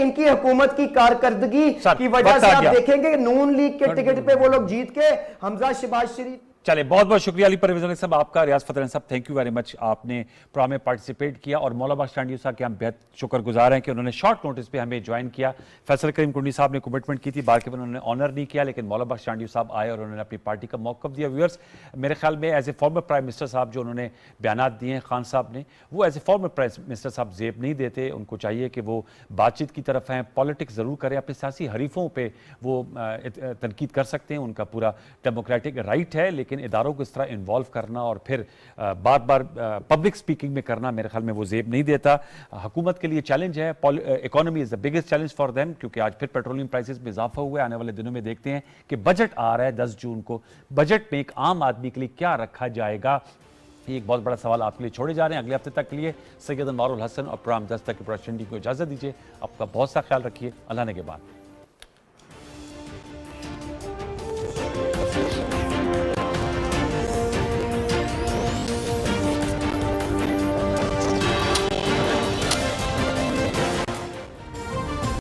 इनकी हुकूमत की कारकर्दगी की वजह से आप देखेंगे नून लीग के टिकट पे वो लोग जीत के हमजा शहबाज शरीफ चले, बहुत बहुत शुक्रिया अली परवेज अली साहब आपका, रियाज फतेह साहब थैंक यू वेरी मच, आपने प्रोग्राम में पार्टिसिपेट किया। और मौला बख्श टांडी साहब के हम बेहद शुक्रगुजार हैं कि उन्होंने शॉर्ट नोटिस पे हमें ज्वाइन किया। फैसल करीम कुंडी साहब ने कमिटमेंट की थी, बार के उन्होंने ऑनर नहीं किया, लेकिन मौला बख्श टांडी साहब आए और उन्होंने अपनी पार्टी का मौक़िफ़ दिया। व्यूअर्स, मेरे ख्याल में as a former prime minister साहब जो उन्होंने बयान दिए हैं खान साहब ने, वो as a former prime minister साहब जेब नहीं देते। उनको चाहिए कि वो बातचीत की तरफ हैं, पॉलिटिक्स ज़रूर करें, अपने सियासी हरीफों पर वो तनकीद कर सकते हैं, उनका पूरा डेमोक्रेटिक राइट है, लेकिन इदारों को इस तरह इन्वॉल्व करना और फिर बार बार पब्लिक स्पीकिंग में करना मेरे ख्याल में वो जेब नहीं देता। हुकूमत के लिए चैलेंज है, economy is the biggest challenge for them, क्योंकि आज फिर पेट्रोलियम प्राइसेस में इजाफा हुआ है। आने वाले दिनों में देखते हैं कि बजट आ रहा है 10 जून को, बजट में एक आम आदमी के लिए क्या रखा जाएगा, ये एक बहुत बड़ा सवाल आपके लिए छोड़े जा रहे हैं। अगले हफ्ते तक के लिए सैयद अनवारुल हसन और प्रोग्राम 10 तक की प्रोडक्शन टीम को इजाजत दीजिए। आपका बहुत सा ख्याल रखिए, अल्लाह ने के बाद।